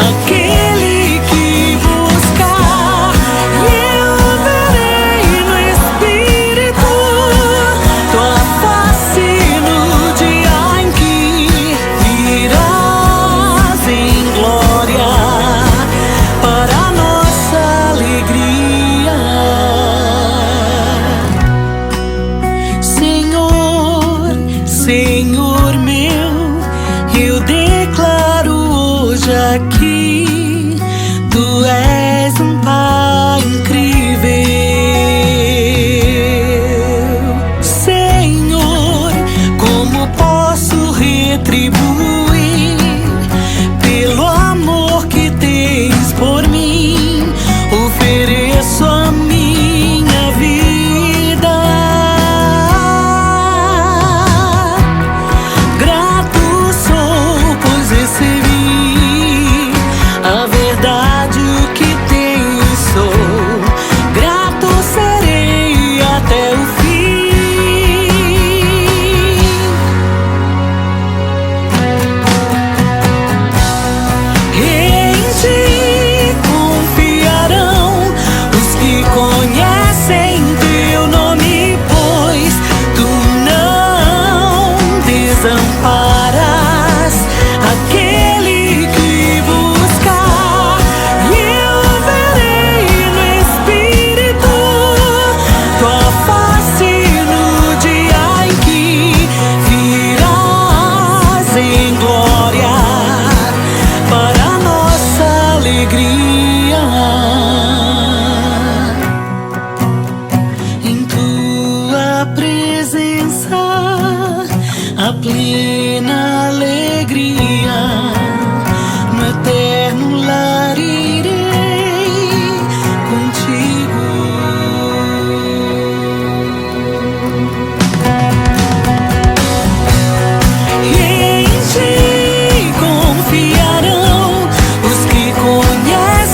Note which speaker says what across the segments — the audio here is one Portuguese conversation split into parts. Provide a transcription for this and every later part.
Speaker 1: aquele que buscar, e eu verei no Espírito tua face no dia em que virás em glória para nossa alegria. Senhor, Senhor meu, eu declaro hoje aqui, tu és um Pai incrível. Senhor, como posso retribuir pelo amor que tens por mim? Ofereço a minha vida. Grato sou, pois recebi a verdade, o que tenho sou. Grato serei até o fim. Em ti confiarão os que conhecem teu nome, pois tu não desamparas aquele que buscar, e eu verei no Espírito tua face no dia em que virás em glória para nossa alegria. Em tua presença a plena alegria, no eterno lar irei contigo. Em ti confiarão os que conhecem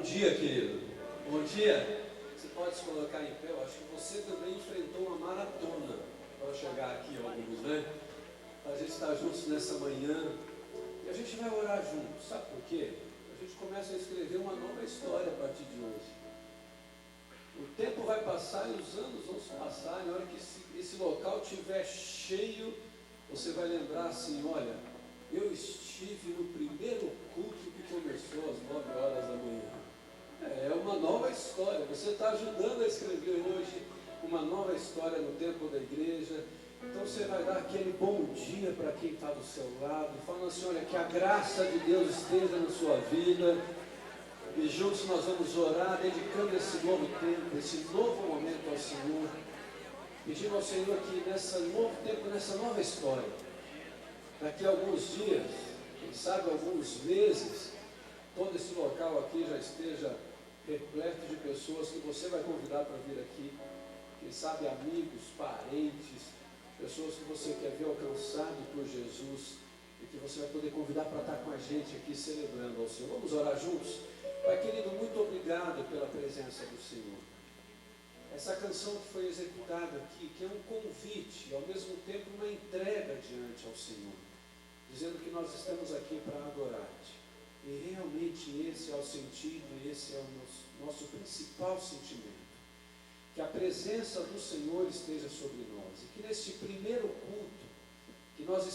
Speaker 2: dia, querido. Bom dia. Você pode se colocar em pé. Eu acho que você também enfrentou uma maratona para chegar aqui, alguns, né? A gente está juntos nessa manhã e a gente vai orar juntos. Sabe por quê? A gente começa a escrever uma nova história a partir de hoje. O tempo vai passar e os anos vão se passar. Na hora que esse local estiver cheio, você vai lembrar assim: olha, eu estive no primeiro culto que começou às 9 horas da manhã. É uma nova história. Você está ajudando a escrever hoje uma nova história no tempo da igreja. Então você vai dar aquele bom dia para quem está do seu lado, falando assim: olha, que a graça de Deus esteja na sua vida. E juntos nós vamos orar, dedicando esse novo tempo, esse novo momento ao Senhor, pedindo ao Senhor que nesse novo tempo, nessa nova história, daqui a alguns dias, quem sabe alguns meses, todo esse local aqui já esteja repleto de pessoas que você vai convidar para vir aqui, quem sabe amigos, parentes, pessoas que você quer ver alcançado por Jesus e que você vai poder convidar para estar com a gente aqui celebrando ao Senhor. Vamos orar juntos? Pai querido, muito obrigado pela presença do Senhor. Essa canção que foi executada aqui, que é um convite e ao mesmo tempo uma entrega diante ao Senhor, dizendo que nós estamos aqui para adorar-te. E realmente esse é o sentido, esse é o nosso principal sentimento. Que a presença do Senhor esteja sobre nós. E que neste primeiro culto, que nós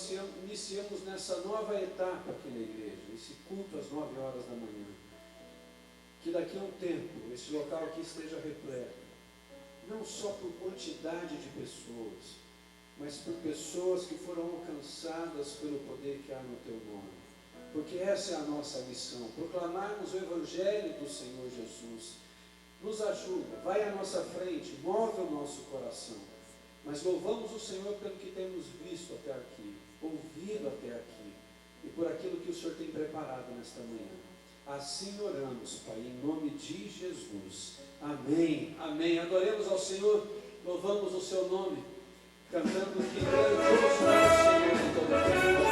Speaker 2: iniciamos nessa nova etapa aqui na igreja, esse culto às 9 horas da manhã, que daqui a um tempo, esse local aqui esteja repleto, não só por quantidade de pessoas, mas por pessoas que foram alcançadas pelo poder que há no teu nome. Porque essa é a nossa missão, proclamarmos o Evangelho do Senhor Jesus. Nos ajuda, vai à nossa frente, move o nosso coração. Mas louvamos o Senhor pelo que temos visto até aqui, ouvido até aqui, e por aquilo que o Senhor tem preparado nesta manhã. Assim oramos, Pai, em nome de Jesus. Amém. Amém. Adoremos ao Senhor, louvamos o seu nome, cantando que grandioso é o Senhor em todo o tempo.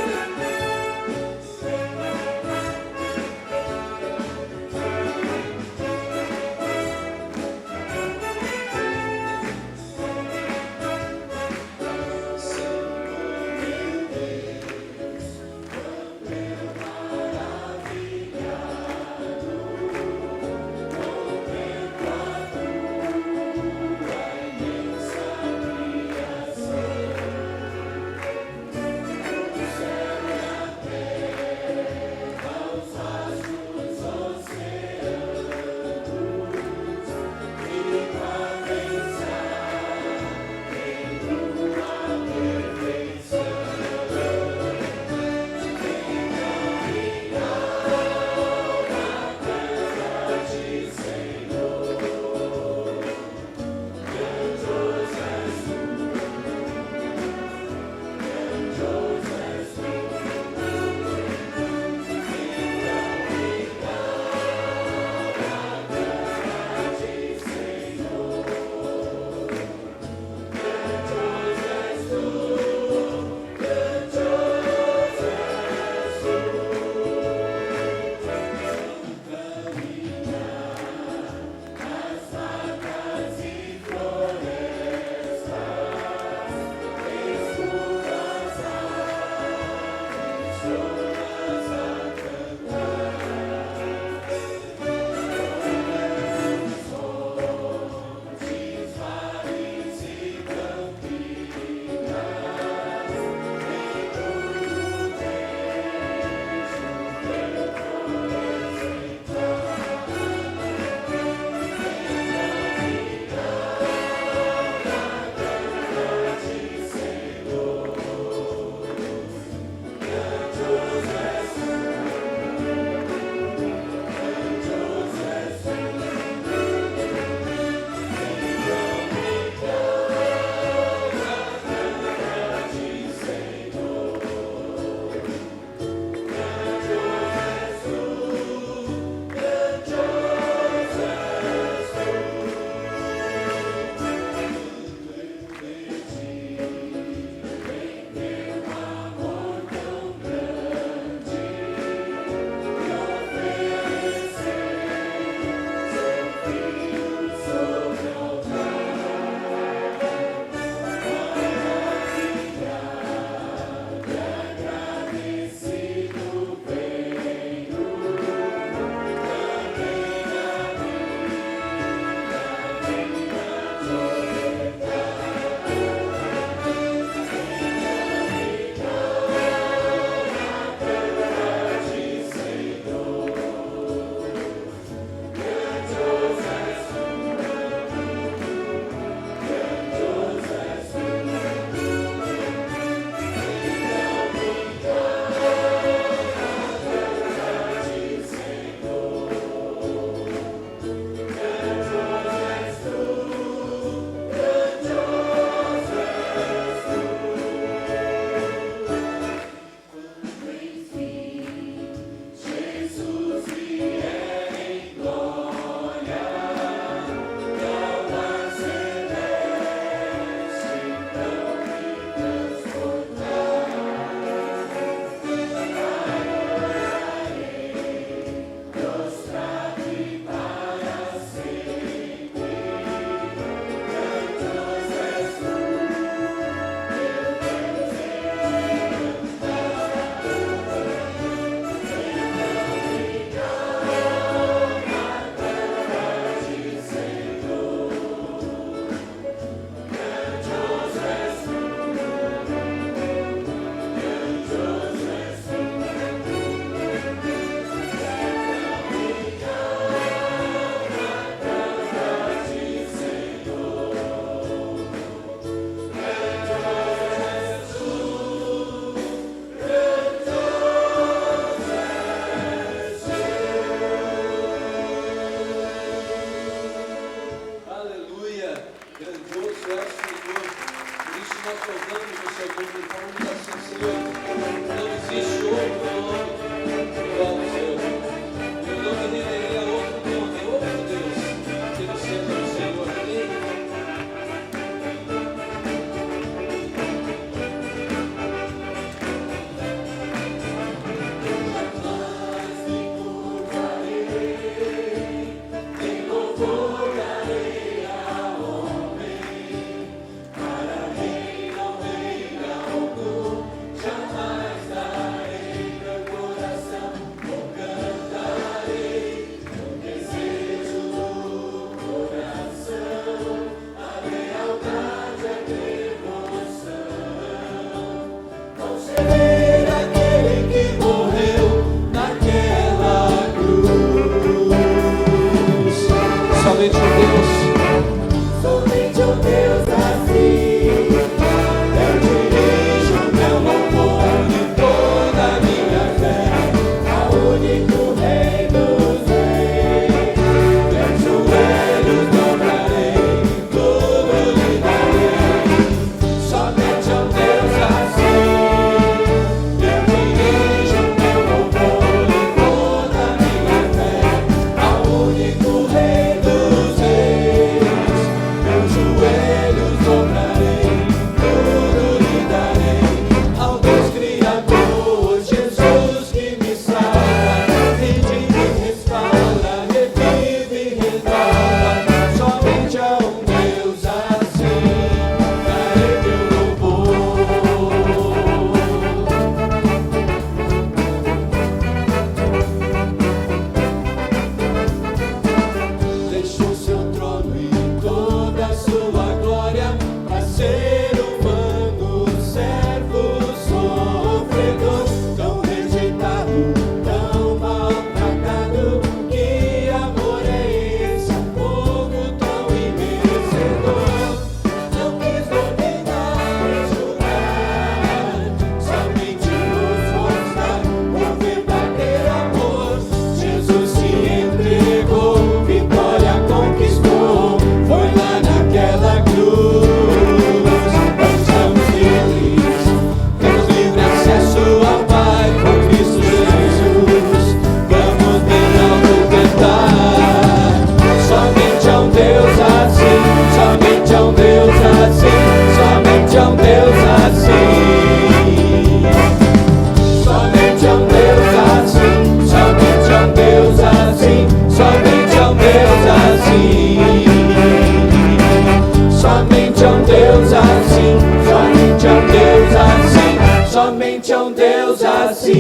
Speaker 2: Deus assim,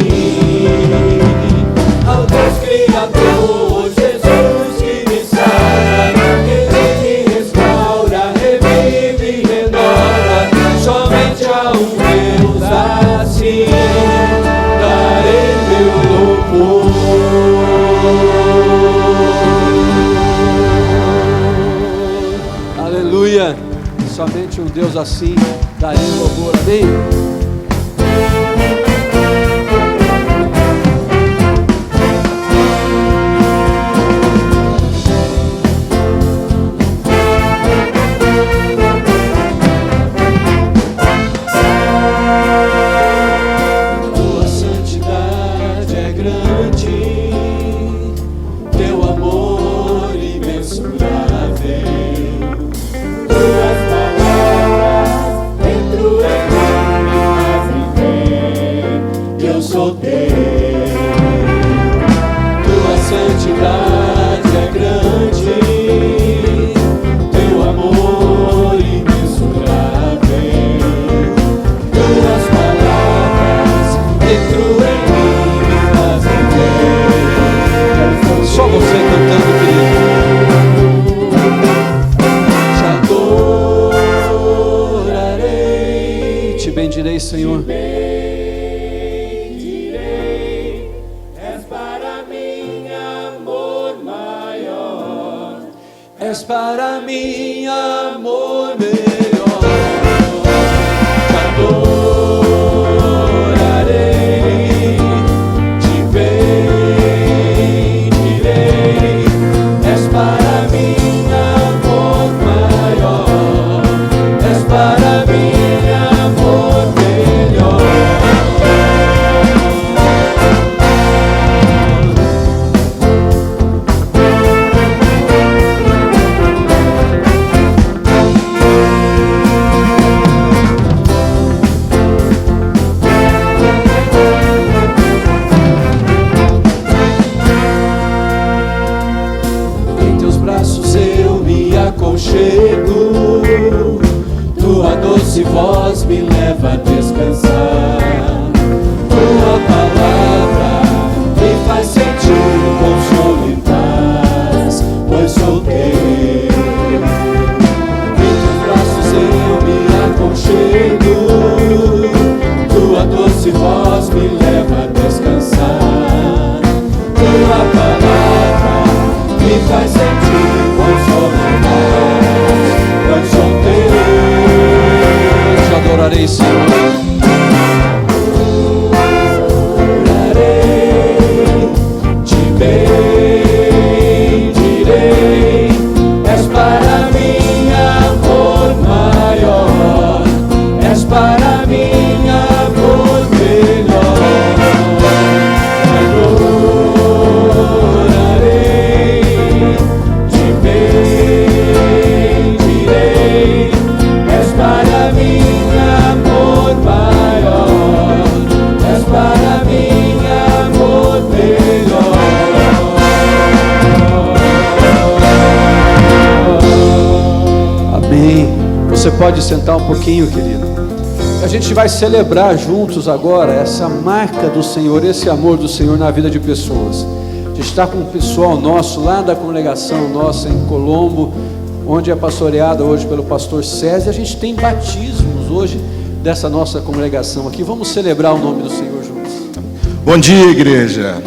Speaker 2: ao Deus Criador, Jesus que me salva, Ele me restaura, revive e renova. Somente a um Deus assim darei meu louvor. Aleluia! Somente um Deus assim darei louvor. Amém? Senhor, és para mim amor maior, és para mim amor melhor. Te adorarei, te bendirei, és para mim amor maior, és para mim amor melhor. Em teus braços eu me aconchego, tua doce voz me leva a descansar. Tua palavra me faz sentir consolo e paz, pois sou teu. Em teus braços eu me aconchego, tua doce voz me leva a descansar. Tua palavra me faz sentir consolo e paz, pois sou teu. Te adorarei, Senhor. Adorarei, te bendirei, és para mim amor maior, és para mim amor melhor. Te adorarei, te bendirei, és para mim amor maior, és para mim amor melhor. Amém. Você pode sentar um pouquinho, querido. A gente vai celebrar juntos agora essa marca do Senhor, esse amor do Senhor na vida de pessoas. A gente está com o pessoal nosso lá da congregação nossa em Colombo, onde é pastoreada hoje pelo pastor César. A gente tem batismos hoje dessa nossa congregação aqui. Vamos celebrar o nome do Senhor juntos.
Speaker 3: Bom dia, igreja.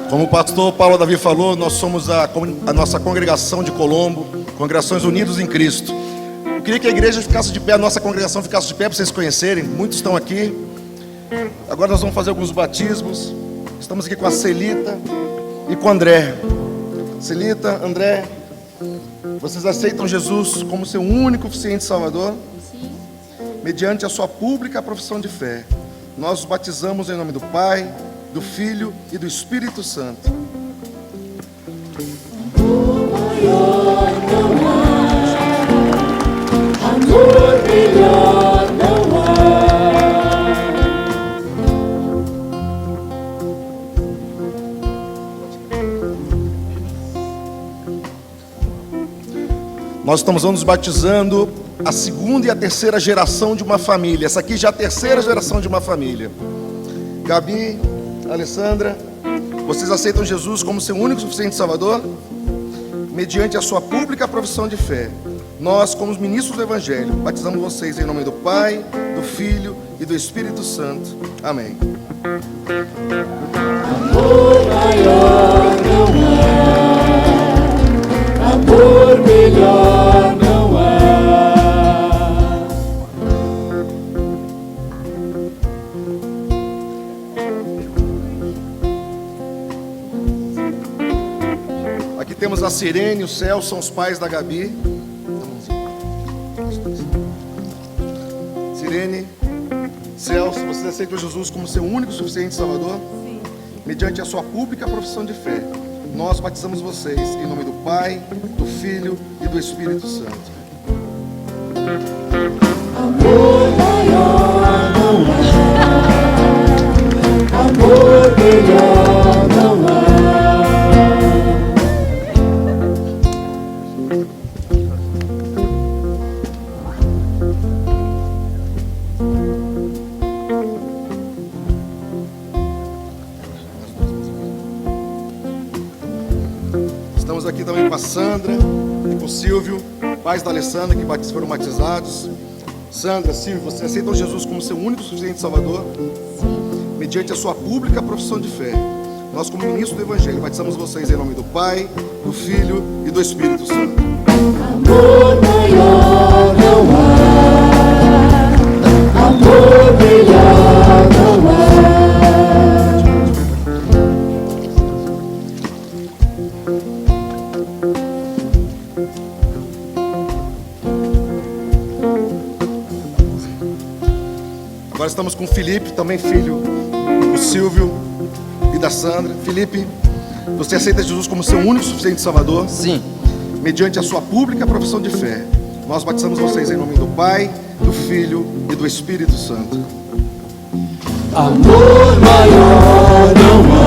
Speaker 3: Como o pastor Paulo Davi falou, nós somos a nossa congregação de Colombo, Congregações Unidos em Cristo. Eu queria que a igreja ficasse de pé, a nossa congregação ficasse de pé para vocês conhecerem. Muitos estão aqui. Agora nós vamos fazer alguns batismos. Estamos aqui com a Celita e com o André. Celita, André, vocês aceitam Jesus como seu único e suficiente Salvador? Sim. Mediante a sua pública profissão de fé, nós os batizamos em nome do Pai, do Filho e do Espírito Santo.
Speaker 4: Amor maior não há, amor melhor não há.
Speaker 3: Nós estamos nos batizando a segunda e a terceira geração de uma família. Essa aqui já é a terceira geração de uma família. Gabi, Alessandra, vocês aceitam Jesus como seu único e suficiente Salvador? Mediante a sua pública profissão de fé, nós, como os ministros do Evangelho, batizamos vocês em nome do Pai, do Filho e do Espírito Santo. Amém.
Speaker 4: Amor maior não há, amor melhor não há.
Speaker 3: Aqui temos a Sirene e o Celso, são os pais da Gabi. Sirene, Celso, vocês aceitam Jesus como seu único e suficiente Salvador?
Speaker 5: Sim.
Speaker 3: Mediante a sua pública profissão de fé, nós batizamos vocês em nome do Pai, do Filho e do Espírito Santo.
Speaker 4: Amor maior não há, amor melhor não há.
Speaker 3: Estamos aqui também com a Sandra e com o Silvio, pais da Alessandra, que foram batizados. Sandra, Silvio, vocês aceitam Jesus como seu único e suficiente Salvador?
Speaker 5: Sim.
Speaker 3: Mediante a sua pública profissão de fé, nós, como ministros do Evangelho, batizamos vocês em nome do Pai, do Filho e do Espírito Santo.
Speaker 4: Amor maior não há, amor melhor não há.
Speaker 3: Agora estamos com o Felipe, também filho do Silvio e da Sandra. Felipe, você aceita Jesus como seu único e suficiente Salvador?
Speaker 6: Sim.
Speaker 3: Mediante a sua pública profissão de fé, nós batizamos vocês em nome do Pai, do Filho e do Espírito Santo.
Speaker 4: Amor maior não há,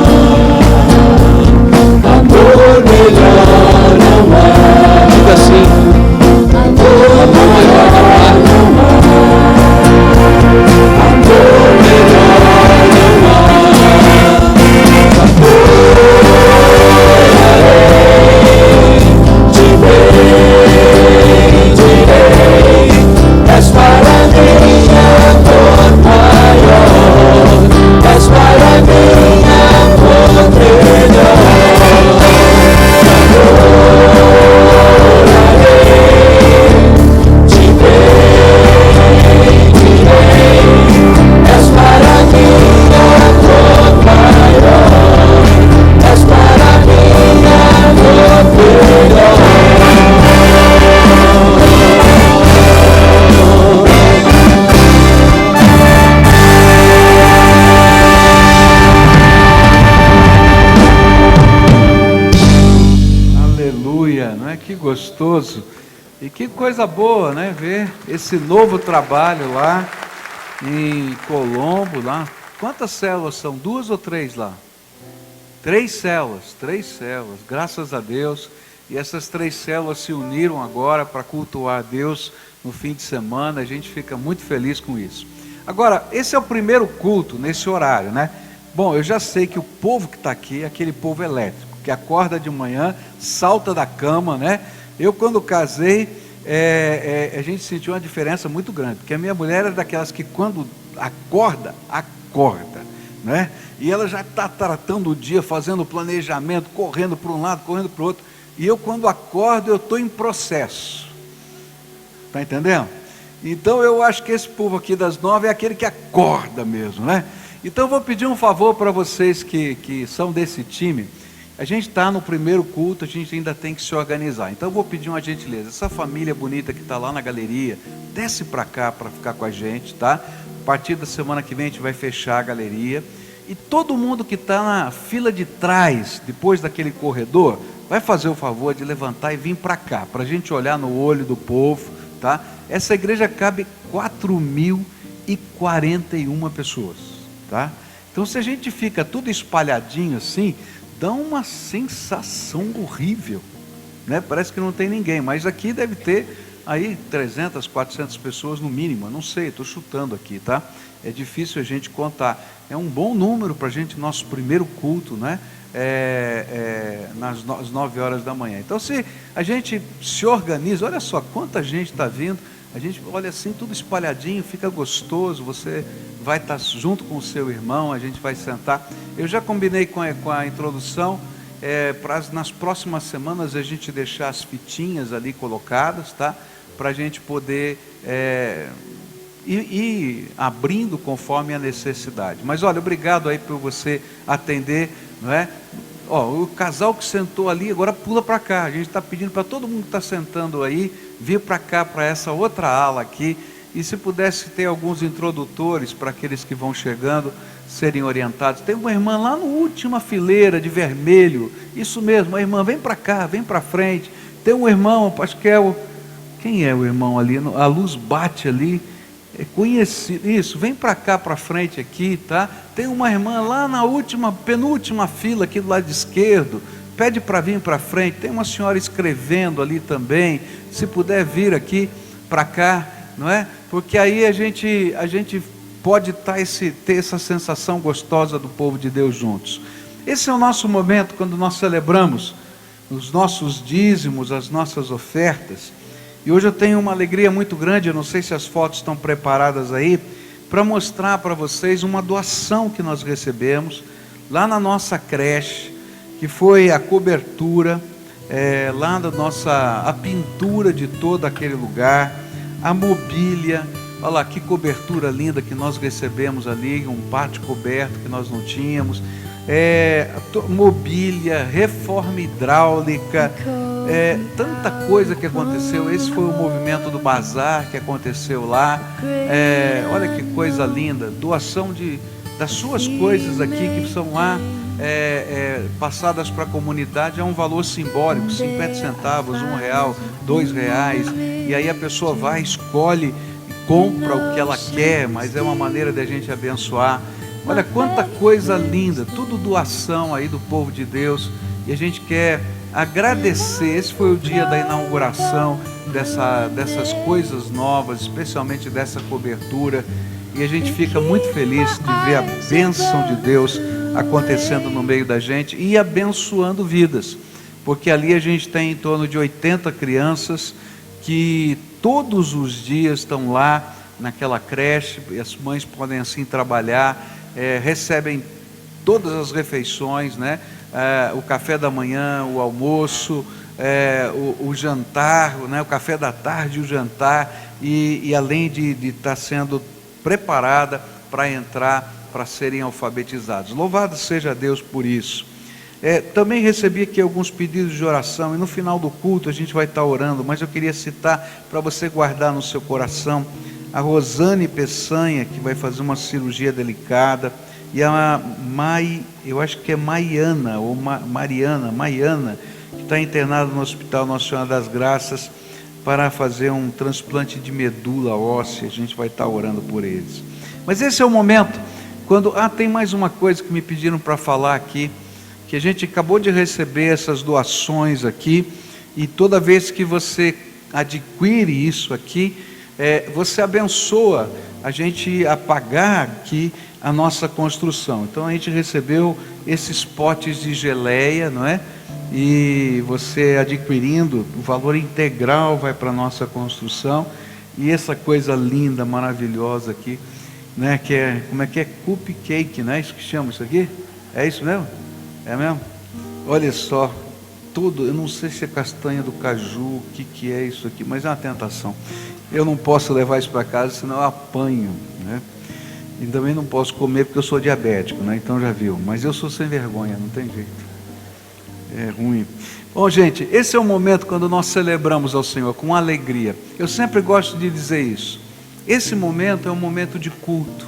Speaker 4: amor melhor não há.
Speaker 6: Diga assim.
Speaker 4: Amor maior não há, amor melhor não há. Direi, és para mim amor maior, és para mim amor melhor. És para mim amor maior, és para mim amor melhor.
Speaker 7: Aleluia, não é? Que gostoso e que coisa boa, né? Ver esse novo trabalho lá em Colombo, lá. Quantas células são? 2 ou 3 lá? 3 células, graças a Deus. E essas 3 células se uniram agora para cultuar a Deus no fim de semana. A gente fica muito feliz com isso. Agora, esse é o primeiro culto nesse horário, né? Bom, eu já sei que o povo que está aqui é aquele povo elétrico, que acorda de manhã, salta da cama, né? Eu, quando casei, a gente sentiu uma diferença muito grande, porque a minha mulher é daquelas que quando acorda, né? E ela já está tratando o dia, fazendo o planejamento, correndo para um lado, correndo para o outro. E eu, quando acordo, eu estou em processo. Está entendendo? Então, eu acho que esse povo aqui das 9 é aquele que acorda mesmo, né? Então, eu vou pedir um favor para vocês que são desse time. A gente está no primeiro culto, a gente ainda tem que se organizar. Então eu vou pedir uma gentileza. Essa família bonita que está lá na galeria, desce para cá para ficar com a gente, tá? A partir da semana que vem a gente vai fechar a galeria. E todo mundo que está na fila de trás, depois daquele corredor, vai fazer o favor de levantar e vir para cá, para a gente olhar no olho do povo, tá? Essa igreja cabe 4.041 pessoas, tá? Então se a gente fica tudo espalhadinho assim, dá uma sensação horrível, né? Parece que não tem ninguém, mas aqui deve ter aí 300, 400 pessoas no mínimo, eu não sei, estou chutando aqui, tá? É difícil a gente contar. É um bom número para a gente, nosso primeiro culto, né? Às 9 horas da manhã. Então, se a gente se organiza, olha só quanta gente está vindo, a gente olha assim, tudo espalhadinho, fica gostoso, você vai estar junto com o seu irmão, a gente vai sentar. Eu já combinei com a introdução, nas próximas semanas a gente deixar as fitinhas ali colocadas, tá? Para a gente poder ir abrindo conforme a necessidade. Mas olha, obrigado aí por você atender, não é? Ó, o casal que sentou ali, agora pula para cá. A gente está pedindo para todo mundo que está sentando aí, vir para cá, para essa outra ala aqui. E se pudesse ter alguns introdutores para aqueles que vão chegando, serem orientados. Tem uma irmã lá na última fileira de vermelho, isso mesmo, a irmã, vem para cá, vem para frente. Tem um irmão, acho que quem é o irmão ali? A luz bate ali, é conhecido, isso, vem para cá, para frente aqui, tá? Tem uma irmã lá na penúltima fila aqui do lado esquerdo, pede para vir para frente. Tem uma senhora escrevendo ali também, se puder vir aqui para cá, não é? Porque aí a gente pode ter essa sensação gostosa do povo de Deus juntos. Esse é o nosso momento quando nós celebramos os nossos dízimos, as nossas ofertas. E hoje eu tenho uma alegria muito grande, eu não sei se as fotos estão preparadas aí, para mostrar para vocês uma doação que nós recebemos lá na nossa creche, que foi a cobertura, lá a pintura de todo aquele lugar, a mobília. Olha lá que cobertura linda que nós recebemos ali, um pátio coberto que nós não tínhamos, mobília, reforma hidráulica, tanta coisa que aconteceu. Esse foi o movimento do bazar que aconteceu lá. Olha que coisa linda, doação das suas coisas aqui que são lá passadas para a comunidade. É um valor simbólico, 50 centavos, R$1, R$2, e aí a pessoa vai, escolhe, compra o que ela quer, mas é uma maneira de a gente abençoar. Olha quanta coisa linda, tudo doação aí do povo de Deus, e a gente quer agradecer. Esse foi o dia da inauguração dessas coisas novas, especialmente dessa cobertura, e a gente fica muito feliz de ver a bênção de Deus acontecendo no meio da gente e abençoando vidas, porque ali a gente tem em torno de 80 crianças que todos os dias estão lá naquela creche, e as mães podem assim trabalhar, recebem todas as refeições, né? O café da manhã, o almoço, o jantar, né? O café da tarde, o jantar, e além de estar sendo preparada para entrar, para serem alfabetizados. Louvado seja Deus por isso. Também recebi aqui alguns pedidos de oração, e no final do culto a gente vai estar orando, mas eu queria citar para você guardar no seu coração a Rosane Peçanha, que vai fazer uma cirurgia delicada, e a eu acho que é Maiana, ou Maiana, que está internada no Hospital Nossa Senhora das Graças, para fazer um transplante de medula óssea. A gente vai estar orando por eles. Mas esse é o momento, quando... tem mais uma coisa que me pediram para falar aqui, que a gente acabou de receber essas doações aqui, e toda vez que você adquire isso aqui, você abençoa a gente a pagar aqui a nossa construção. Então a gente recebeu esses potes de geleia, não é? E você adquirindo, o valor integral vai para a nossa construção. E essa coisa linda, maravilhosa aqui, né? Que como é que é? Cupcake, não é isso que chama isso aqui? É isso mesmo? É mesmo? Olha só, tudo, eu não sei se é castanha do caju, o que é isso aqui, mas é uma tentação. Eu não posso levar isso para casa, senão eu apanho, né? E também não posso comer porque eu sou diabético, né? Então já viu, mas eu sou sem vergonha, não tem jeito. É ruim. Bom, gente, esse é o momento quando nós celebramos ao Senhor com alegria. Eu sempre gosto de dizer isso. Esse momento é um momento de culto,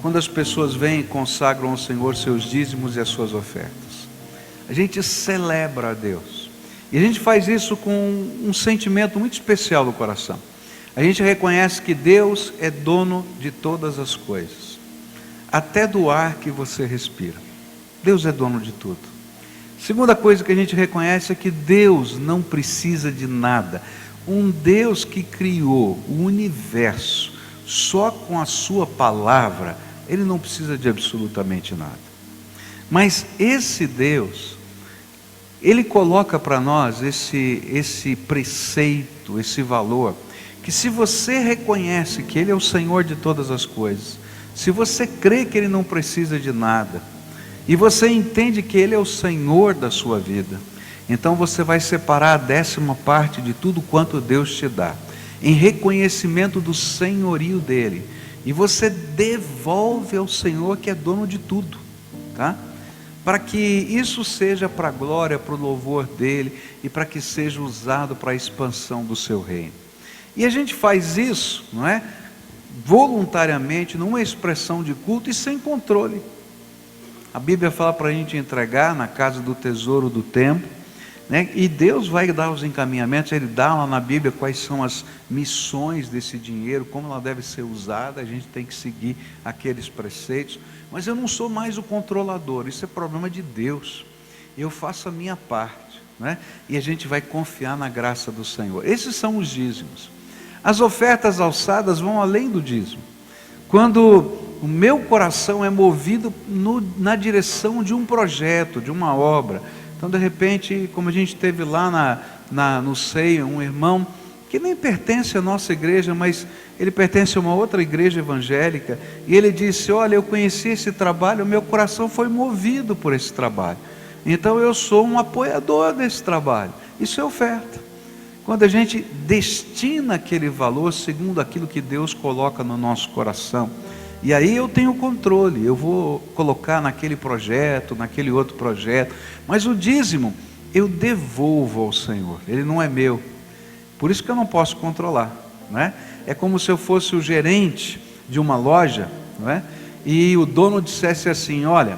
Speaker 7: quando as pessoas vêm e consagram ao Senhor seus dízimos e as suas ofertas. A gente celebra a Deus, e a gente faz isso com um sentimento muito especial no coração. A gente reconhece que Deus é dono de todas as coisas, até do ar que você respira. Deus é dono de tudo. Segunda coisa que a gente reconhece é que Deus não precisa de nada. Um Deus que criou o universo só com a sua palavra, ele não precisa de absolutamente nada. Mas esse Deus, ele coloca para nós esse preceito, esse valor, que se você reconhece que ele é o Senhor de todas as coisas, se você crê que ele não precisa de nada, e você entende que ele é o Senhor da sua vida, então você vai separar a 10ª parte de tudo quanto Deus te dá, em reconhecimento do senhorio dele, e você devolve ao Senhor que é dono de tudo, tá? Para que isso seja para a glória, para o louvor dele, e para que seja usado para a expansão do seu reino. E a gente faz isso, não é? Voluntariamente, numa expressão de culto e sem controle. A Bíblia fala para a gente entregar na casa do tesouro do templo, né? E Deus vai dar os encaminhamentos, ele dá lá na Bíblia quais são as missões desse dinheiro, como ela deve ser usada, a gente tem que seguir aqueles preceitos, mas eu não sou mais o controlador, isso é problema de Deus, eu faço a minha parte, né? E a gente vai confiar na graça do Senhor. Esses são os dízimos. As ofertas alçadas vão além do dízimo. Quando o meu coração é movido na direção de um projeto, de uma obra. Então, de repente, como a gente teve lá no Seio, um irmão que nem pertence à nossa igreja, mas ele pertence a uma outra igreja evangélica, e ele disse: olha, eu conheci esse trabalho, o meu coração foi movido por esse trabalho, então eu sou um apoiador desse trabalho. Isso é oferta. Quando a gente destina aquele valor segundo aquilo que Deus coloca no nosso coração, e aí eu tenho controle, eu vou colocar naquele projeto, naquele outro projeto, mas o dízimo eu devolvo ao Senhor, ele não é meu, por isso que eu não posso controlar, não é? É como se eu fosse o gerente de uma loja, não é? E o dono dissesse assim: olha,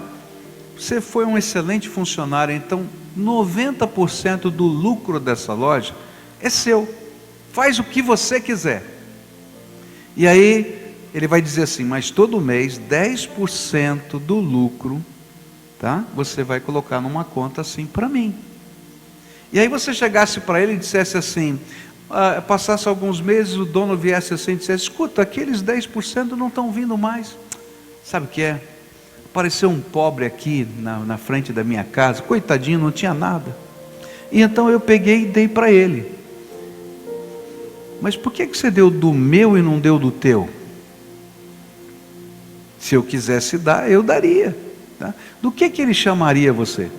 Speaker 7: você foi um excelente funcionário, então 90% do lucro dessa loja é seu, faz o que você quiser. E aí ele vai dizer assim: mas todo mês 10% do lucro, tá? Você vai colocar numa conta assim para mim. E aí você chegasse para ele e dissesse assim, passasse alguns meses, o dono viesse assim e dissesse: escuta, aqueles 10% não estão vindo mais. Sabe o que é? Apareceu um pobre aqui na frente da minha casa, coitadinho, não tinha nada. E então eu peguei e dei para ele. Mas por que você deu do meu e não deu do teu? Se eu quisesse dar, eu daria, tá? Do que ele chamaria você?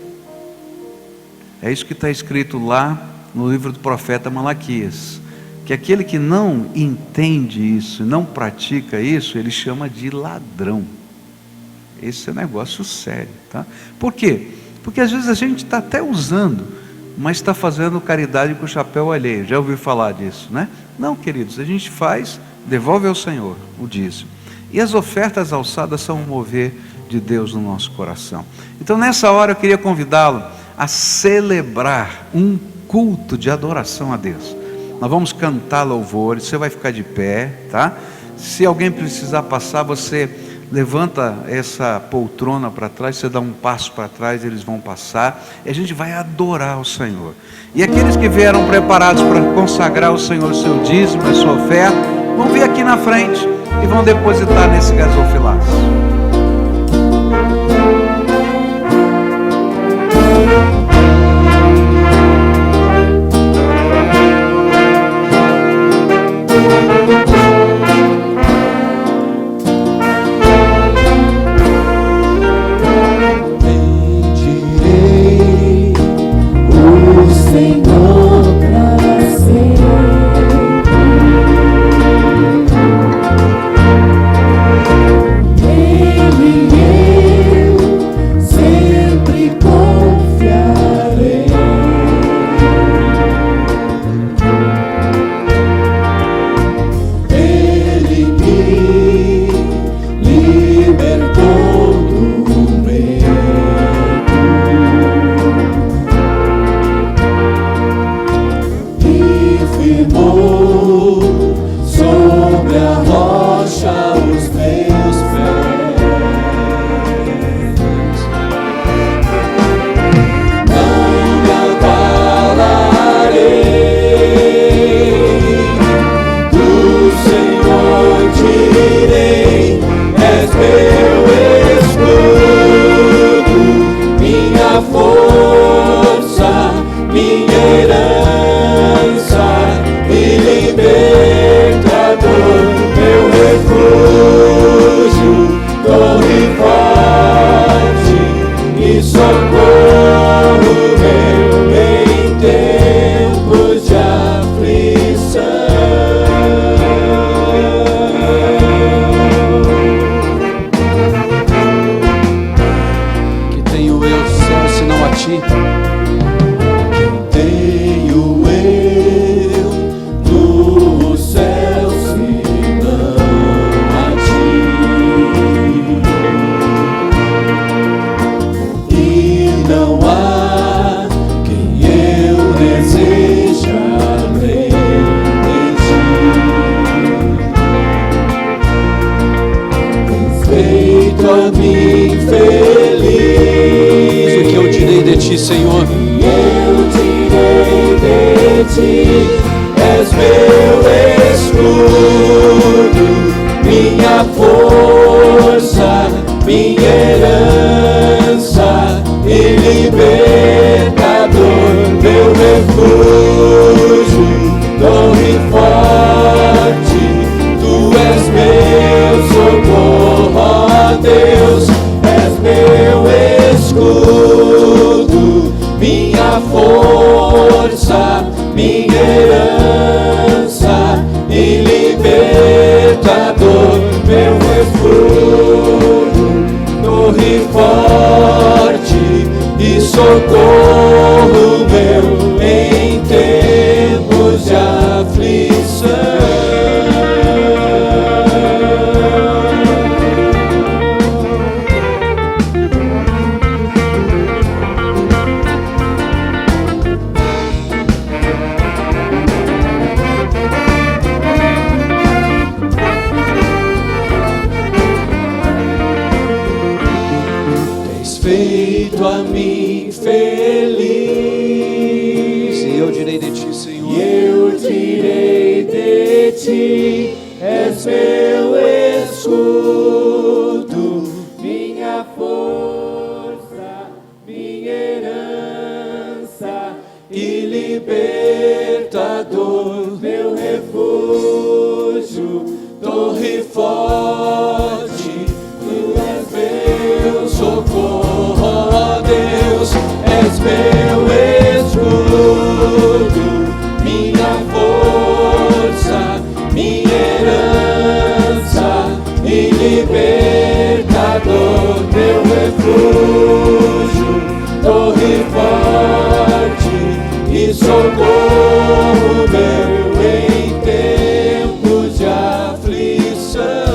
Speaker 7: É isso que está escrito lá no livro do profeta Malaquias, que aquele que não entende isso, não pratica isso, ele chama de ladrão. Esse é negócio sério, tá? Por quê? Porque às vezes a gente está até usando, mas está fazendo caridade com o chapéu alheio. Já ouviu falar disso, né? Não, queridos, a gente faz, devolve ao Senhor o dízimo. E as ofertas alçadas são um mover de Deus no nosso coração. Então nessa hora eu queria convidá-lo a celebrar um culto de adoração a Deus. Nós vamos cantar louvores, você vai ficar de pé, tá? Se alguém precisar passar, você levanta essa poltrona para trás, você dá um passo para trás, eles vão passar, e a gente vai adorar o Senhor. E aqueles que vieram preparados para consagrar ao Senhor o seu dízimo, a sua oferta, vão vir aqui na frente e vão depositar nesse gasofilaço.
Speaker 4: Senhor, para sempre.
Speaker 2: ti.
Speaker 4: Tenho eu no céu senão a ti, e não há quem eu deseje além de ti. Tens feito a mim feliz.
Speaker 2: O que eu direi de ti, Senhor?
Speaker 4: Eu direi de ti, és meu escudo, minha força, minha herança e libertador, meu refúgio, torre forte, tu és meu socorro, ó Deus, és meu escudo, minha força, minha herança e libertador, meu refúgio, torre forte e socorro meu em tempos de aflição. Feito a mim feliz,
Speaker 2: E eu direi de ti, Senhor.
Speaker 4: e eu direi de ti, és meu escudo, minha força, minha herança e libertador, meu refúgio, torre forte, tu és meu socorro, ó Deus, és meu escudo, minha força, minha herança e libertador, meu refúgio, torre forte e socorro meu em tempos de aflição.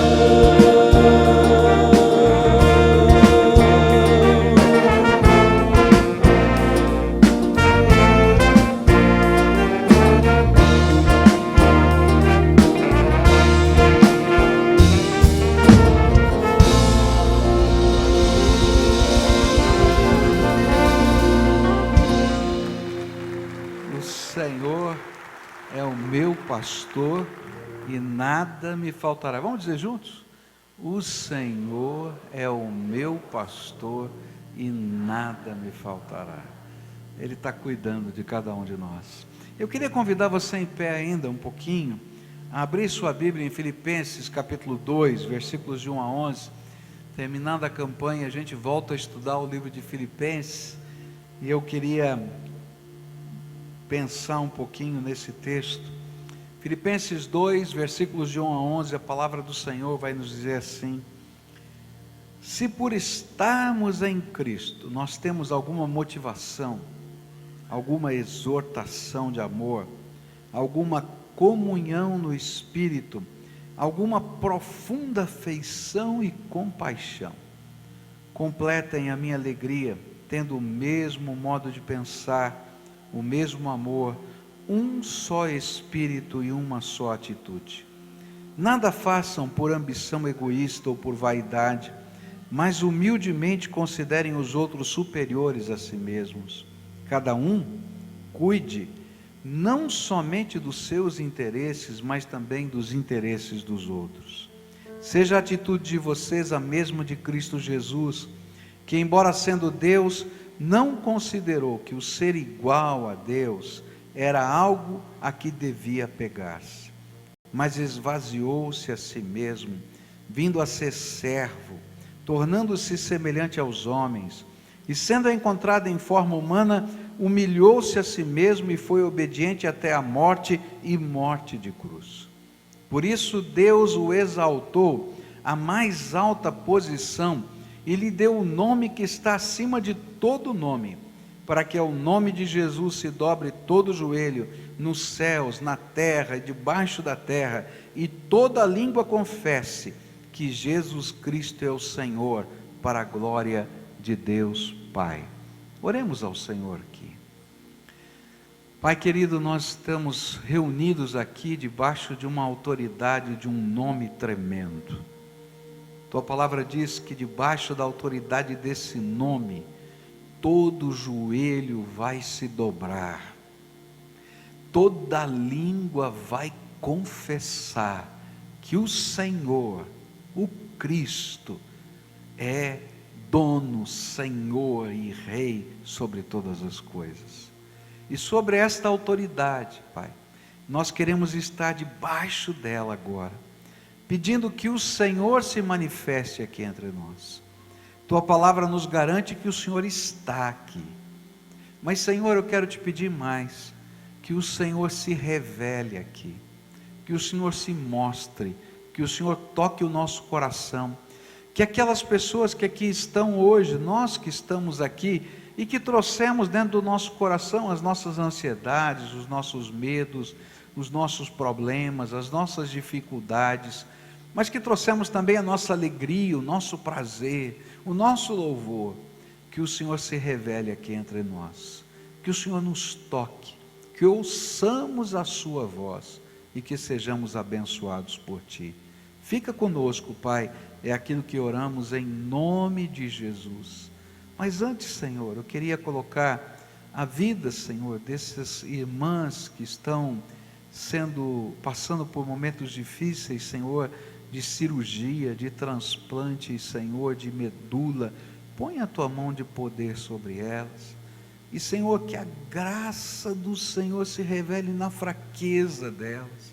Speaker 7: O Senhor é o meu pastor e nada me faltará. Vamos dizer juntos? O Senhor é o meu pastor e nada me faltará. Ele está cuidando de cada um de nós. Eu queria convidar você em pé ainda um pouquinho, a abrir sua Bíblia em Filipenses capítulo 2, versículos de 1 a 11. Terminando a campanha, a gente volta a estudar o livro de Filipenses, e eu queria pensar um pouquinho nesse texto. Filipenses 2, versículos de 1 a 11, a palavra do Senhor vai nos dizer assim: se por estarmos em Cristo, nós temos alguma motivação, alguma exortação de amor, alguma comunhão no Espírito, alguma profunda afeição e compaixão, completem a minha alegria, tendo o mesmo modo de pensar, o mesmo amor, um só espírito e uma só atitude. Nada façam por ambição egoísta ou por vaidade, mas humildemente considerem os outros superiores a si mesmos. Cada um cuide não somente dos seus interesses, mas também dos interesses dos outros. Seja a atitude de vocês a mesma de Cristo Jesus, que, embora sendo Deus, não considerou que o ser igual a Deus era algo a que devia pegar-se, mas esvaziou-se a si mesmo, vindo a ser servo, tornando-se semelhante aos homens, e sendo encontrado em forma humana, humilhou-se a si mesmo e foi obediente até a morte e morte de cruz. Por isso Deus o exaltou à mais alta posição e lhe deu o nome que está acima de todo nome, para que ao nome de Jesus se dobre todo o joelho, nos céus, na terra e debaixo da terra, e toda língua confesse que Jesus Cristo é o Senhor, para a glória de Deus Pai. Oremos ao Senhor aqui. Pai querido, nós estamos reunidos aqui debaixo de uma autoridade, de um nome tremendo. Tua palavra diz que debaixo da autoridade desse nome, todo joelho vai se dobrar, toda língua vai confessar que o Senhor, o Cristo, é dono, Senhor e Rei sobre todas as coisas. E sobre esta autoridade, Pai, nós queremos estar debaixo dela agora, pedindo que o Senhor se manifeste aqui entre nós. Tua palavra nos garante que o Senhor está aqui. Mas, Senhor, eu quero te pedir mais, que o Senhor se revele aqui, que o Senhor se mostre, que o Senhor toque o nosso coração, que aquelas pessoas que aqui estão hoje, nós que estamos aqui, e que trouxemos dentro do nosso coração as nossas ansiedades, os nossos medos, os nossos problemas, as nossas dificuldades, mas que trouxemos também a nossa alegria, o nosso prazer, o nosso louvor, que o Senhor se revele aqui entre nós, que o Senhor nos toque, que ouçamos a sua voz e que sejamos abençoados por Ti. Fica conosco, Pai, é aquilo que oramos em nome de Jesus. Mas antes, Senhor, eu queria colocar a vida, Senhor, dessas irmãs que estão passando por momentos difíceis, Senhor, de cirurgia, de transplante, Senhor, de medula. Põe a Tua mão de poder sobre elas. E, Senhor, que a graça do Senhor se revele na fraqueza delas.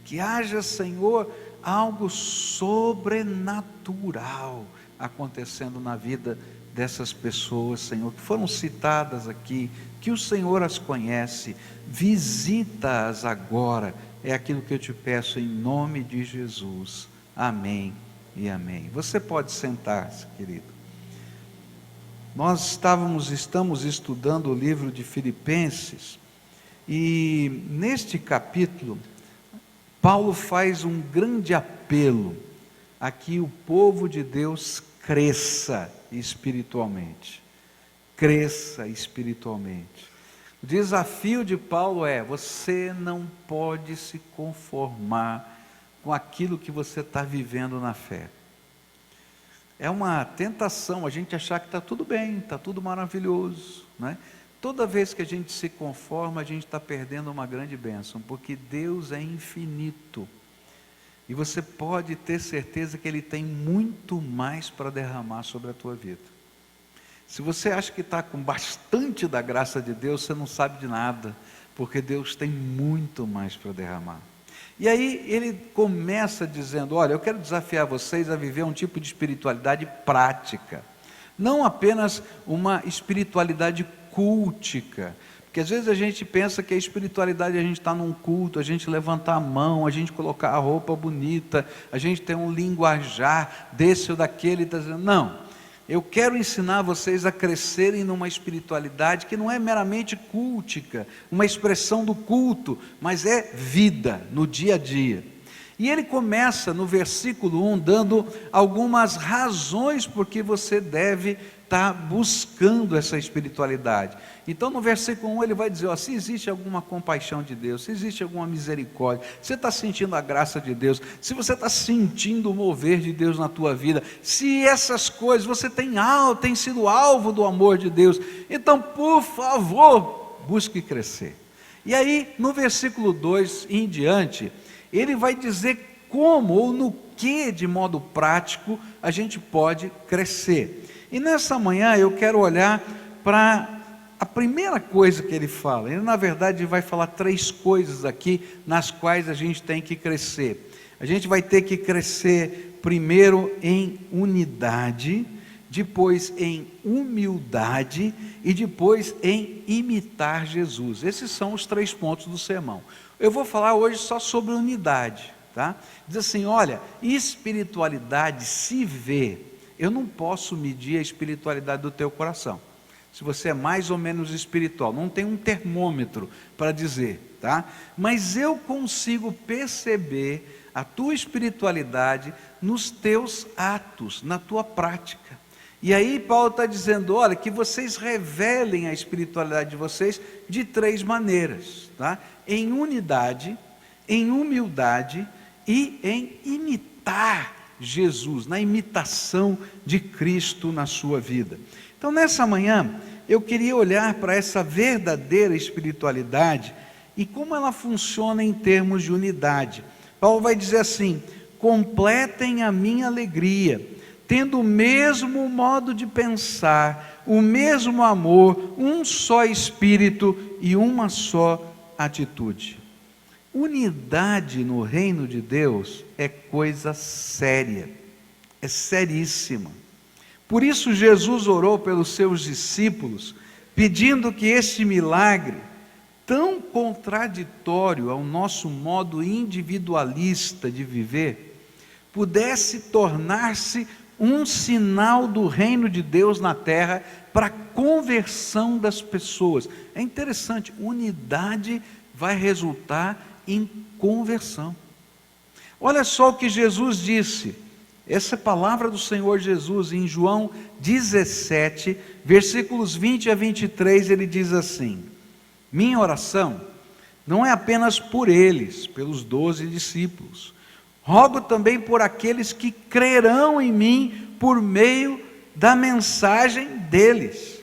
Speaker 7: Que haja, Senhor, algo sobrenatural acontecendo na vida dessas pessoas, Senhor, que foram citadas aqui, que o Senhor as conhece. Visita-as agora, é aquilo que eu te peço em nome de Jesus. Amém e amém. Você pode sentar-se, querido. Nós estamos estudando o livro de Filipenses, e neste capítulo, Paulo faz um grande apelo a que o povo de Deus cresça espiritualmente. Cresça espiritualmente. O desafio de Paulo é: você não pode se conformar com aquilo que você está vivendo na fé. É uma tentação a gente achar que está tudo bem, está tudo maravilhoso, né? Toda vez que a gente se conforma, a gente está perdendo uma grande bênção, porque Deus é infinito, e você pode ter certeza que Ele tem muito mais para derramar sobre a tua vida. Se você acha que está com bastante da graça de Deus, você não sabe de nada, porque Deus tem muito mais para derramar. E aí ele começa dizendo: olha, eu quero desafiar vocês a viver um tipo de espiritualidade prática, não apenas uma espiritualidade cultica, porque às vezes a gente pensa que a espiritualidade é a gente estar num culto, a gente levantar a mão, a gente colocar a roupa bonita, a gente ter um linguajar desse ou daquele, está dizendo, não. Eu quero ensinar vocês a crescerem numa espiritualidade que não é meramente cultica, uma expressão do culto, mas é vida no dia a dia. E ele começa no versículo 1 dando algumas razões por que você deve estar buscando essa espiritualidade. Então no versículo 1 ele vai dizer, se existe alguma compaixão de Deus, se existe alguma misericórdia, você está sentindo a graça de Deus, se você está sentindo o mover de Deus na tua vida, se essas coisas você tem sido alvo do amor de Deus, então por favor, busque crescer. E aí no versículo 2 em diante, ele vai dizer como ou no que de modo prático a gente pode crescer. E nessa manhã eu quero olhar para a primeira coisa que ele fala. Ele na verdade vai falar 3 coisas aqui nas quais a gente tem que crescer. A gente vai ter que crescer primeiro em unidade, depois em humildade e depois em imitar Jesus. Esses são os 3 pontos do sermão. Eu vou falar hoje só sobre unidade, tá? Diz assim, olha, espiritualidade se vê. Eu não posso medir a espiritualidade do teu coração. se você é mais ou menos espiritual. Não tem um termômetro para dizer, tá? Mas eu consigo perceber a tua espiritualidade nos teus atos, na tua prática. E aí Paulo está dizendo, olha, que vocês revelem a espiritualidade de vocês de 3 maneiras, tá? Em unidade, em humildade e em imitar Jesus, na imitação de Cristo na sua vida. Então nessa manhã, eu queria olhar para essa verdadeira espiritualidade e como ela funciona em termos de unidade. Paulo vai dizer assim, completem a minha alegria, tendo o mesmo modo de pensar, o mesmo amor, um só espírito e uma só atitude. Unidade no reino de Deus é coisa séria, é seríssima. Por isso Jesus orou pelos seus discípulos, pedindo que este milagre, tão contraditório ao nosso modo individualista de viver, pudesse tornar-se um sinal do reino de Deus na terra para a conversão das pessoas. É interessante, unidade vai resultar em conversão. Olha só o que Jesus disse, essa palavra do Senhor Jesus em João 17, versículos 20 a 23, ele diz assim, minha oração não é apenas por eles, pelos 12 discípulos, rogo também por aqueles que crerão em mim por meio da mensagem deles,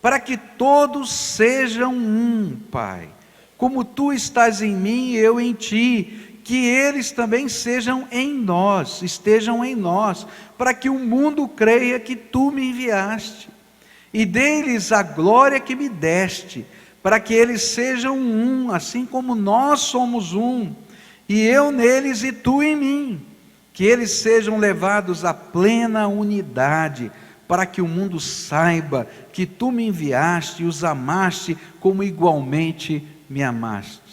Speaker 7: para que todos sejam um, Pai, como tu estás em mim e eu em ti, que eles também estejam em nós, para que o mundo creia que tu me enviaste, e dê-lhes a glória que me deste, para que eles sejam um, assim como nós somos um, e eu neles e tu em mim, que eles sejam levados à plena unidade, para que o mundo saiba que tu me enviaste e os amaste como igualmente me amaste.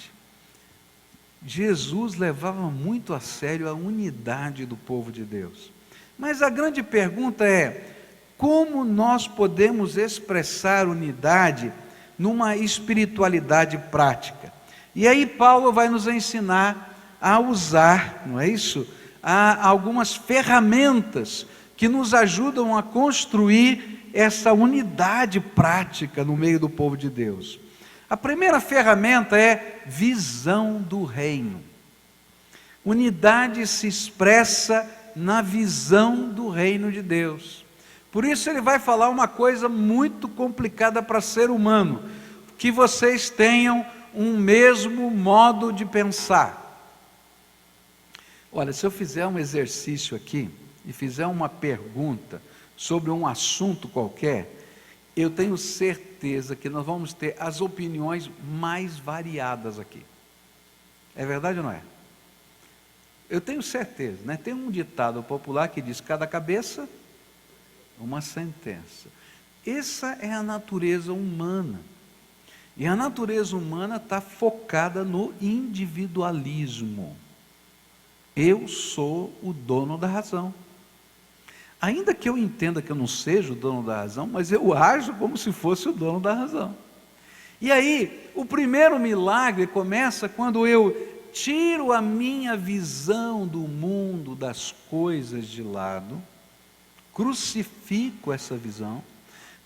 Speaker 7: Jesus levava muito a sério a unidade do povo de Deus. Mas a grande pergunta é, como nós podemos expressar unidade numa espiritualidade prática? E aí Paulo vai nos ensinar a usar, não é isso? Há algumas ferramentas que nos ajudam a construir essa unidade prática no meio do povo de Deus. A primeira ferramenta é visão do reino. Unidade se expressa na visão do reino de Deus. Por isso ele vai falar uma coisa muito complicada para ser humano, que vocês tenham um mesmo modo de pensar. Olha, se eu fizer um exercício aqui e fizer uma pergunta sobre um assunto qualquer, eu tenho certeza que nós vamos ter as opiniões mais variadas aqui. É verdade ou não é? Eu tenho certeza, né? Tem um ditado popular que diz, cada cabeça, uma sentença. Essa é a natureza humana. E a natureza humana está focada no individualismo. Eu sou o dono da razão. Ainda que eu entenda que eu não seja o dono da razão, mas eu ajo como se fosse o dono da razão. E aí, o primeiro milagre começa quando eu tiro a minha visão do mundo, das coisas de lado, crucifico essa visão,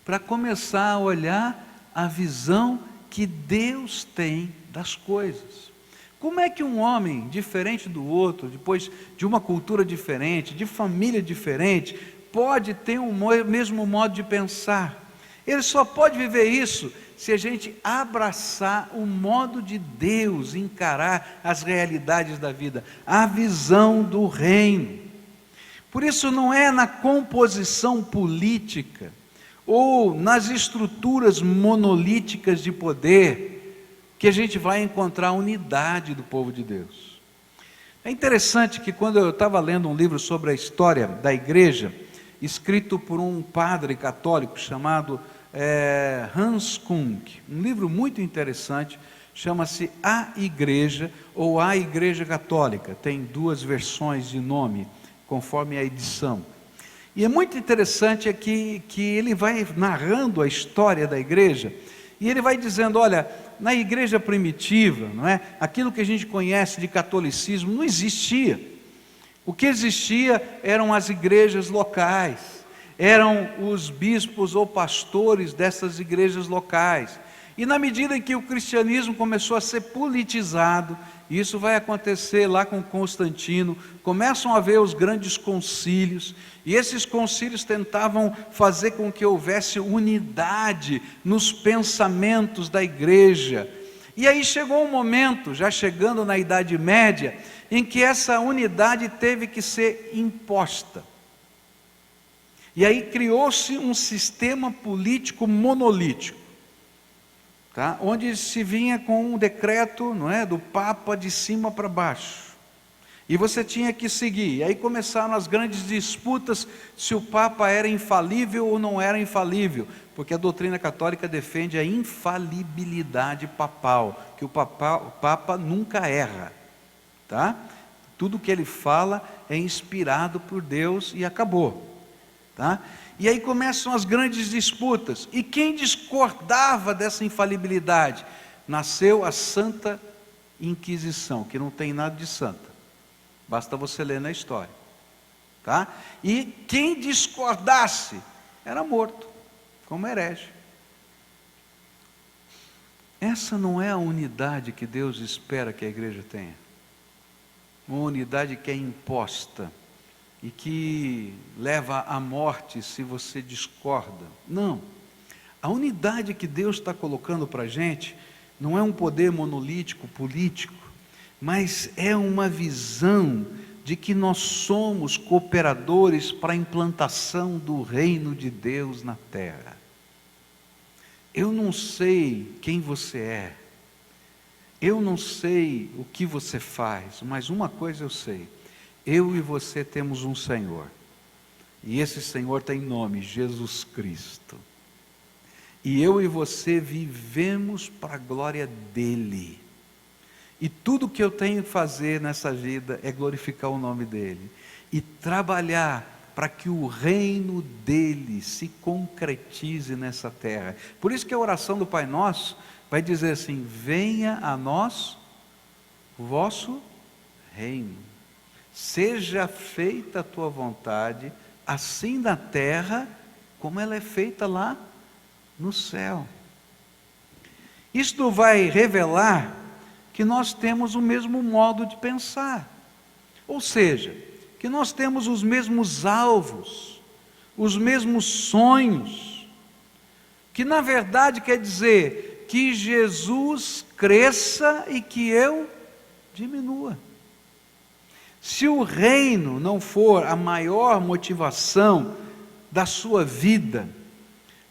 Speaker 7: para começar a olhar a visão que Deus tem das coisas. Como é que um homem diferente do outro, depois de uma cultura diferente, de família diferente, pode ter o mesmo modo de pensar? Ele só pode viver isso se a gente abraçar o modo de Deus encarar as realidades da vida, a visão do reino. Por isso não é na composição política ou nas estruturas monolíticas de poder que a gente vai encontrar a unidade do povo de Deus. É interessante que quando eu estava lendo um livro sobre a história da igreja, escrito por um padre católico chamado Hans Kung, um livro muito interessante, chama-se A Igreja ou A Igreja Católica, tem 2 versões de nome, conforme a edição. E é muito interessante que ele vai narrando a história da igreja, e ele vai dizendo, olha, na igreja primitiva, não é? Aquilo que a gente conhece de catolicismo não existia. O que existia eram as igrejas locais, eram os bispos ou pastores dessas igrejas locais. E na medida em que o cristianismo começou a ser politizado, e isso vai acontecer lá com Constantino, começam a haver os grandes concílios, e esses concílios tentavam fazer com que houvesse unidade nos pensamentos da igreja. E aí chegou um momento, já chegando na Idade Média, em que essa unidade teve que ser imposta. E aí criou-se um sistema político monolítico, tá? Onde se vinha com um decreto, não é, do Papa de cima para baixo. E você tinha que seguir. E aí começaram as grandes disputas se o Papa era infalível ou não era infalível, porque a doutrina católica defende a infalibilidade papal, que o Papa nunca erra, tá? Tudo que ele fala é inspirado por Deus e acabou, tá? E aí começam as grandes disputas, e quem discordava dessa infalibilidade? Nasceu a Santa Inquisição, que não tem nada de santa, basta você ler na história, tá? E quem discordasse era morto, como herege. Essa não é a unidade que Deus espera que a igreja tenha, uma unidade que é imposta, e que leva à morte se você discorda. Não, a unidade que Deus está colocando para a gente, não é um poder monolítico, político, mas é uma visão de que nós somos cooperadores para a implantação do reino de Deus na terra. Eu não sei quem você é, eu não sei o que você faz, mas uma coisa eu sei, eu e você temos um Senhor, e esse Senhor tem nome, Jesus Cristo, e eu e você vivemos para a glória dEle, e tudo que eu tenho que fazer nessa vida é glorificar o nome dEle, e trabalhar para que o reino dEle se concretize nessa terra. Por isso que a oração do Pai Nosso vai dizer assim: venha a nós o vosso reino, seja feita a tua vontade, assim na terra, como ela é feita lá no céu. Isto vai revelar que nós temos o mesmo modo de pensar, ou seja, que nós temos os mesmos alvos, os mesmos sonhos, que na verdade quer dizer que Jesus cresça e que eu diminua. Se o reino não for a maior motivação da sua vida,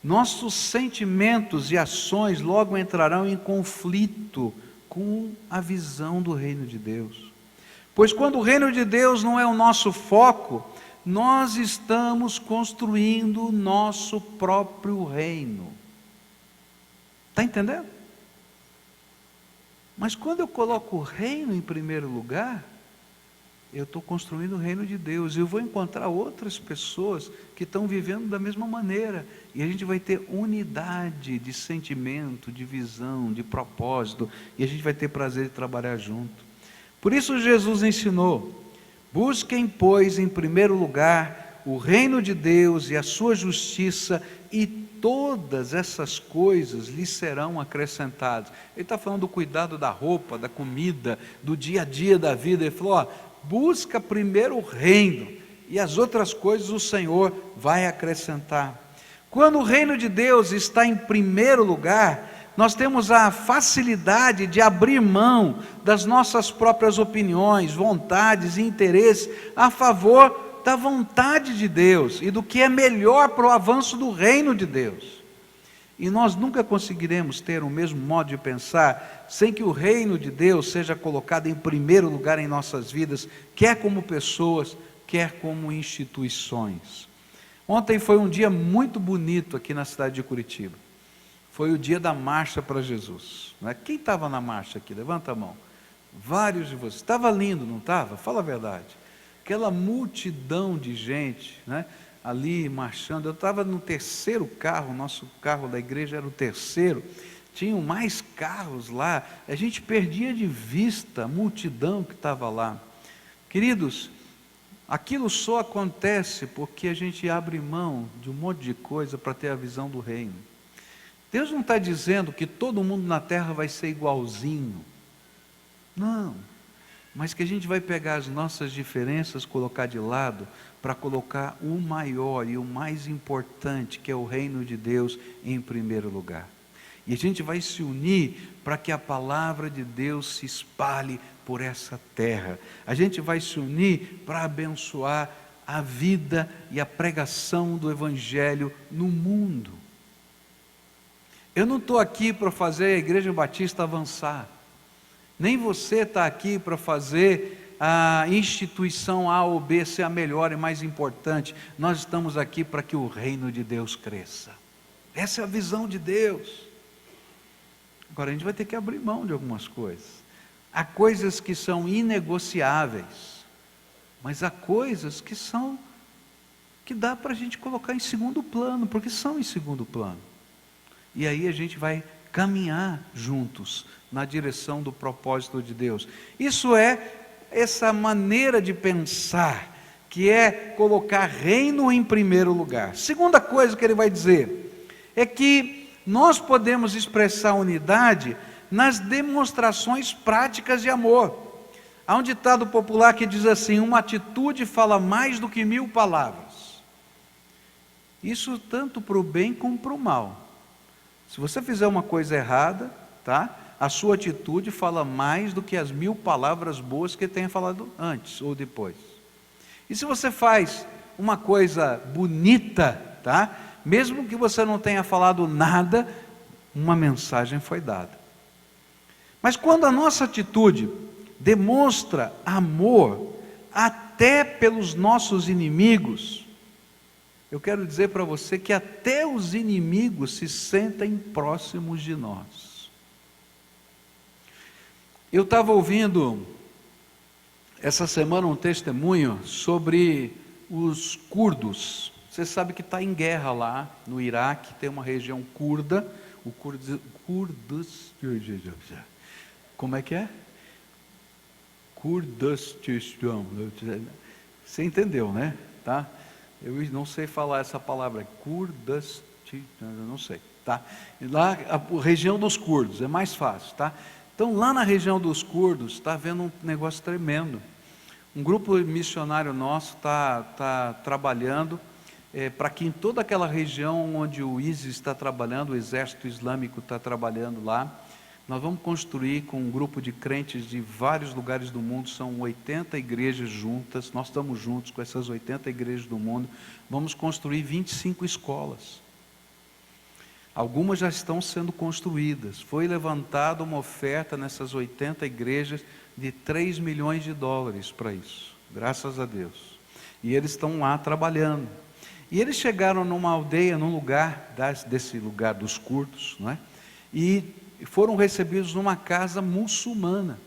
Speaker 7: nossos sentimentos e ações logo entrarão em conflito com a visão do reino de Deus. Pois quando o reino de Deus não é o nosso foco, nós estamos construindo o nosso próprio reino. Está entendendo? Mas quando eu coloco o reino em primeiro lugar, eu estou construindo o reino de Deus, e eu vou encontrar outras pessoas que estão vivendo da mesma maneira, e a gente vai ter unidade de sentimento, de visão, de propósito, e a gente vai ter prazer de trabalhar junto. Por isso Jesus ensinou: busquem, pois, em primeiro lugar o reino de Deus e a sua justiça, e todas essas coisas lhes serão acrescentadas. Ele está falando do cuidado da roupa, da comida, do dia a dia da vida. Ele falou: ó, busca primeiro o reino, e as outras coisas o Senhor vai acrescentar. Quando o reino de Deus está em primeiro lugar, nós temos a facilidade de abrir mão das nossas próprias opiniões, vontades e interesses a favor da vontade de Deus e do que é melhor para o avanço do reino de Deus. E nós nunca conseguiremos ter o mesmo modo de pensar sem que o reino de Deus seja colocado em primeiro lugar em nossas vidas, quer como pessoas, quer como instituições. Ontem foi um dia muito bonito aqui na cidade de Curitiba. Foi o dia da marcha para Jesus. Não é? Quem estava na marcha aqui? Levanta a mão. Vários de vocês. Estava lindo, não estava? Fala a verdade. Aquela multidão de gente, né? ali marchando. Eu estava no terceiro carro, o nosso carro da igreja era o terceiro. Tinham mais carros lá, a gente perdia de vista a multidão que estava lá. Queridos, aquilo só acontece porque a gente abre mão de um monte de coisa para ter a visão do reino. Deus não está dizendo que todo mundo na terra vai ser igualzinho. Não. Mas que a gente vai pegar as nossas diferenças, colocar de lado, para colocar o maior e o mais importante, que é o reino de Deus, em primeiro lugar. E a gente vai se unir para que a palavra de Deus se espalhe por essa terra. A gente vai se unir para abençoar a vida e a pregação do Evangelho no mundo. Eu não estou aqui para fazer a Igreja Batista avançar. Nem você está aqui para fazer a instituição A ou B ser a melhor e mais importante. Nós estamos aqui para que o reino de Deus cresça. Essa é a visão de Deus. Agora a gente vai ter que abrir mão de algumas coisas. Há coisas que são inegociáveis, mas há coisas que dá para a gente colocar em segundo plano, porque são em segundo plano. E aí a gente vai caminhar juntos na direção do propósito de Deus. Isso é essa maneira de pensar, que é colocar reino em primeiro lugar. Segunda coisa que ele vai dizer é que nós podemos expressar unidade nas demonstrações práticas de amor. Há um ditado popular que diz assim: uma atitude fala mais do que 1000 palavras. Isso tanto para o bem como para o mal. Se você fizer uma coisa errada, tá? A sua atitude fala mais do que as 1000 palavras boas que tenha falado antes ou depois. E se você faz uma coisa bonita, tá? Mesmo que você não tenha falado nada, uma mensagem foi dada. Mas quando a nossa atitude demonstra amor até pelos nossos inimigos, eu quero dizer para você que até os inimigos se sentem próximos de nós. Eu estava ouvindo essa semana um testemunho sobre os curdos. Você sabe que está em guerra lá no Iraque, tem uma região curda, como é que é? Kurdistan. Você entendeu, né? Tá? Eu não sei falar essa palavra, Kurdistan, eu não sei, tá? Lá, a região dos curdos, é mais fácil, tá? Então, lá na região dos curdos, está havendo um negócio tremendo. Um grupo missionário nosso está trabalhando para que em toda aquela região onde o ISIS está trabalhando, o exército islâmico está trabalhando lá, nós vamos construir com um grupo de crentes de vários lugares do mundo, são 80 igrejas juntas, nós estamos juntos com essas 80 igrejas do mundo, vamos construir 25 escolas. Algumas já estão sendo construídas. Foi levantada uma oferta nessas 80 igrejas de $3 milhões para isso, graças a Deus. E eles estão lá trabalhando. E eles chegaram numa aldeia, num lugar, desse lugar dos curdos, não é? E foram recebidos numa casa muçulmana.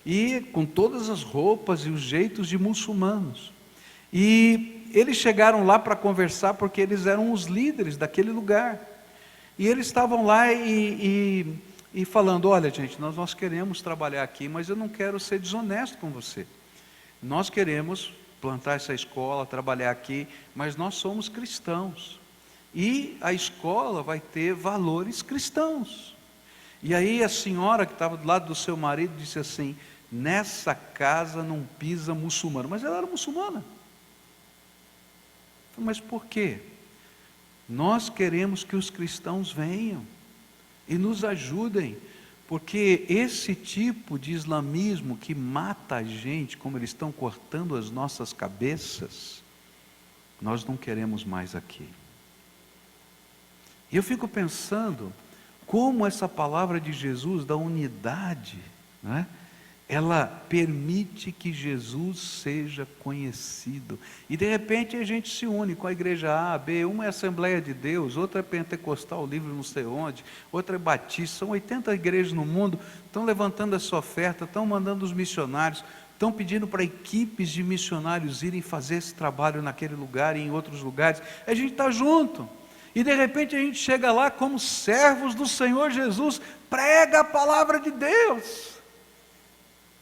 Speaker 7: E com todas as roupas e os jeitos de muçulmanos. E eles chegaram lá para conversar porque eles eram os líderes daquele lugar. E eles estavam lá e falando: olha gente, nós queremos trabalhar aqui, mas eu não quero ser desonesto com você. Nós queremos plantar essa escola, trabalhar aqui, mas nós somos cristãos. E a escola vai ter valores cristãos. E aí a senhora que estava do lado do seu marido disse assim: nessa casa não pisa muçulmano. Mas ela era muçulmana. Mas por quê? Nós queremos que os cristãos venham e nos ajudem, porque esse tipo de islamismo que mata a gente, como eles estão cortando as nossas cabeças, nós não queremos mais aqui. E eu fico pensando como essa palavra de Jesus da unidade, né? Ela permite que Jesus seja conhecido. E de repente a gente se une com a igreja A, B, uma é Assembleia de Deus, outra é Pentecostal, livre não sei onde, outra é Batista, são 80 igrejas no mundo, estão levantando essa oferta, estão mandando os missionários, estão pedindo para equipes de missionários irem fazer esse trabalho naquele lugar e em outros lugares. A gente está junto. E de repente a gente chega lá como servos do Senhor Jesus, prega a palavra de Deus.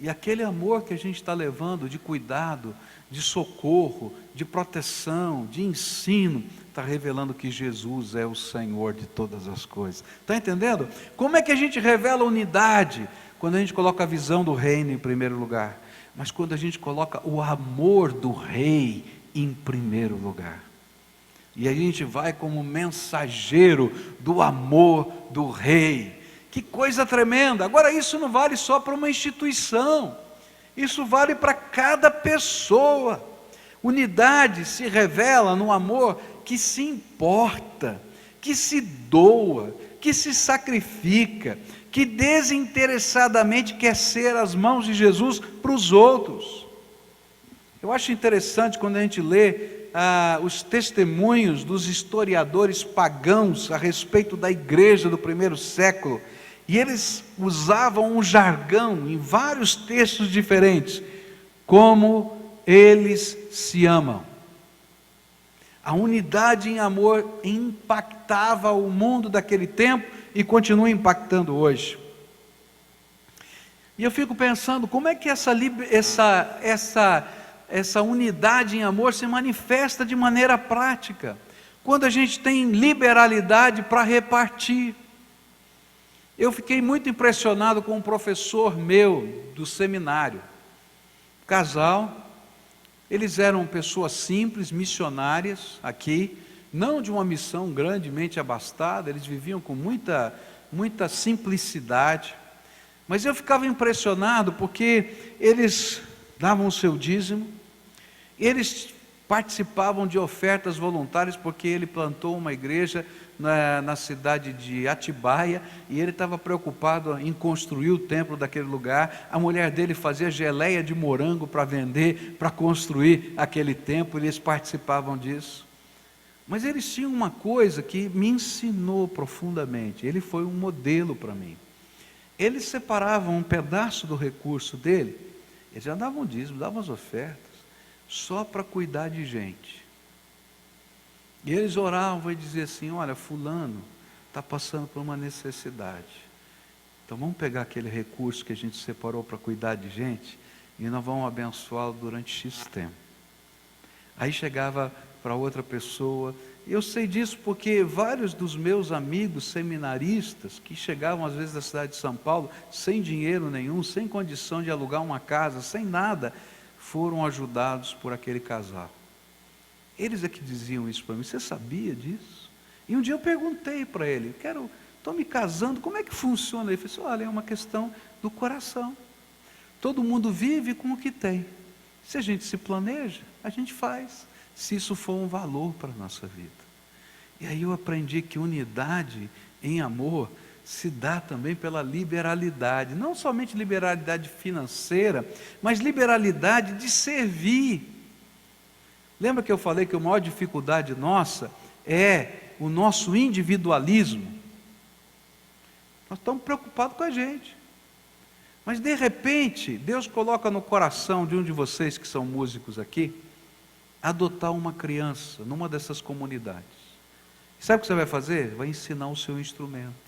Speaker 7: E aquele amor que a gente está levando de cuidado, de socorro, de proteção, de ensino, está revelando que Jesus é o Senhor de todas as coisas. Está entendendo? Como é que a gente revela unidade? Quando a gente coloca a visão do reino em primeiro lugar. Mas quando a gente coloca o amor do rei em primeiro lugar. E a gente vai como mensageiro do amor do rei. Que coisa tremenda! Agora isso não vale só para uma instituição. Isso vale para cada pessoa. Unidade se revela no amor que se importa, que se doa, que se sacrifica, que desinteressadamente quer ser as mãos de Jesus para os outros. Eu acho interessante quando a gente lê os testemunhos dos historiadores pagãos a respeito da igreja do primeiro século, e eles usavam um jargão em vários textos diferentes, como eles se amam. A unidade em amor impactava o mundo daquele tempo e continua impactando hoje. E eu fico pensando, como é que essa unidade em amor se manifesta de maneira prática, quando a gente tem liberalidade para repartir. Eu fiquei muito impressionado com um professor meu do seminário, casal, eles eram pessoas simples, missionárias aqui, não de uma missão grandemente abastada, eles viviam com muita simplicidade, mas eu ficava impressionado porque eles davam o seu dízimo, eles participavam de ofertas voluntárias, porque ele plantou uma igreja na cidade de Atibaia, e ele estava preocupado em construir o templo daquele lugar. A mulher dele fazia geleia de morango para vender, para construir aquele templo, e eles participavam disso. Mas eles tinham uma coisa que me ensinou profundamente, ele foi um modelo para mim. Eles separavam um pedaço do recurso dele, eles já davam dízimo, davam as ofertas, só para cuidar de gente. E eles oravam e diziam assim: olha, fulano está passando por uma necessidade, então vamos pegar aquele recurso que a gente separou para cuidar de gente, e nós vamos abençoá-lo durante X tempo. Aí chegava para outra pessoa, e eu sei disso porque vários dos meus amigos seminaristas, que chegavam às vezes da cidade de São Paulo, sem dinheiro nenhum, sem condição de alugar uma casa, sem nada, foram ajudados por aquele casal. Eles é que diziam isso para mim: você sabia disso? E um dia eu perguntei para ele: estou me casando, como é que funciona? Ele falou assim: olha, é uma questão do coração, todo mundo vive com o que tem, se a gente se planeja, a gente faz, se isso for um valor para a nossa vida. E aí eu aprendi que unidade em amor se dá também pela liberalidade, não somente liberalidade financeira, mas liberalidade de servir. Lembra que eu falei que a maior dificuldade nossa é o nosso individualismo? Nós estamos preocupados com a gente, mas de repente Deus coloca no coração de um de vocês que são músicos aqui, adotar uma criança numa dessas comunidades. Sabe o que você vai fazer? Vai ensinar o seu instrumento.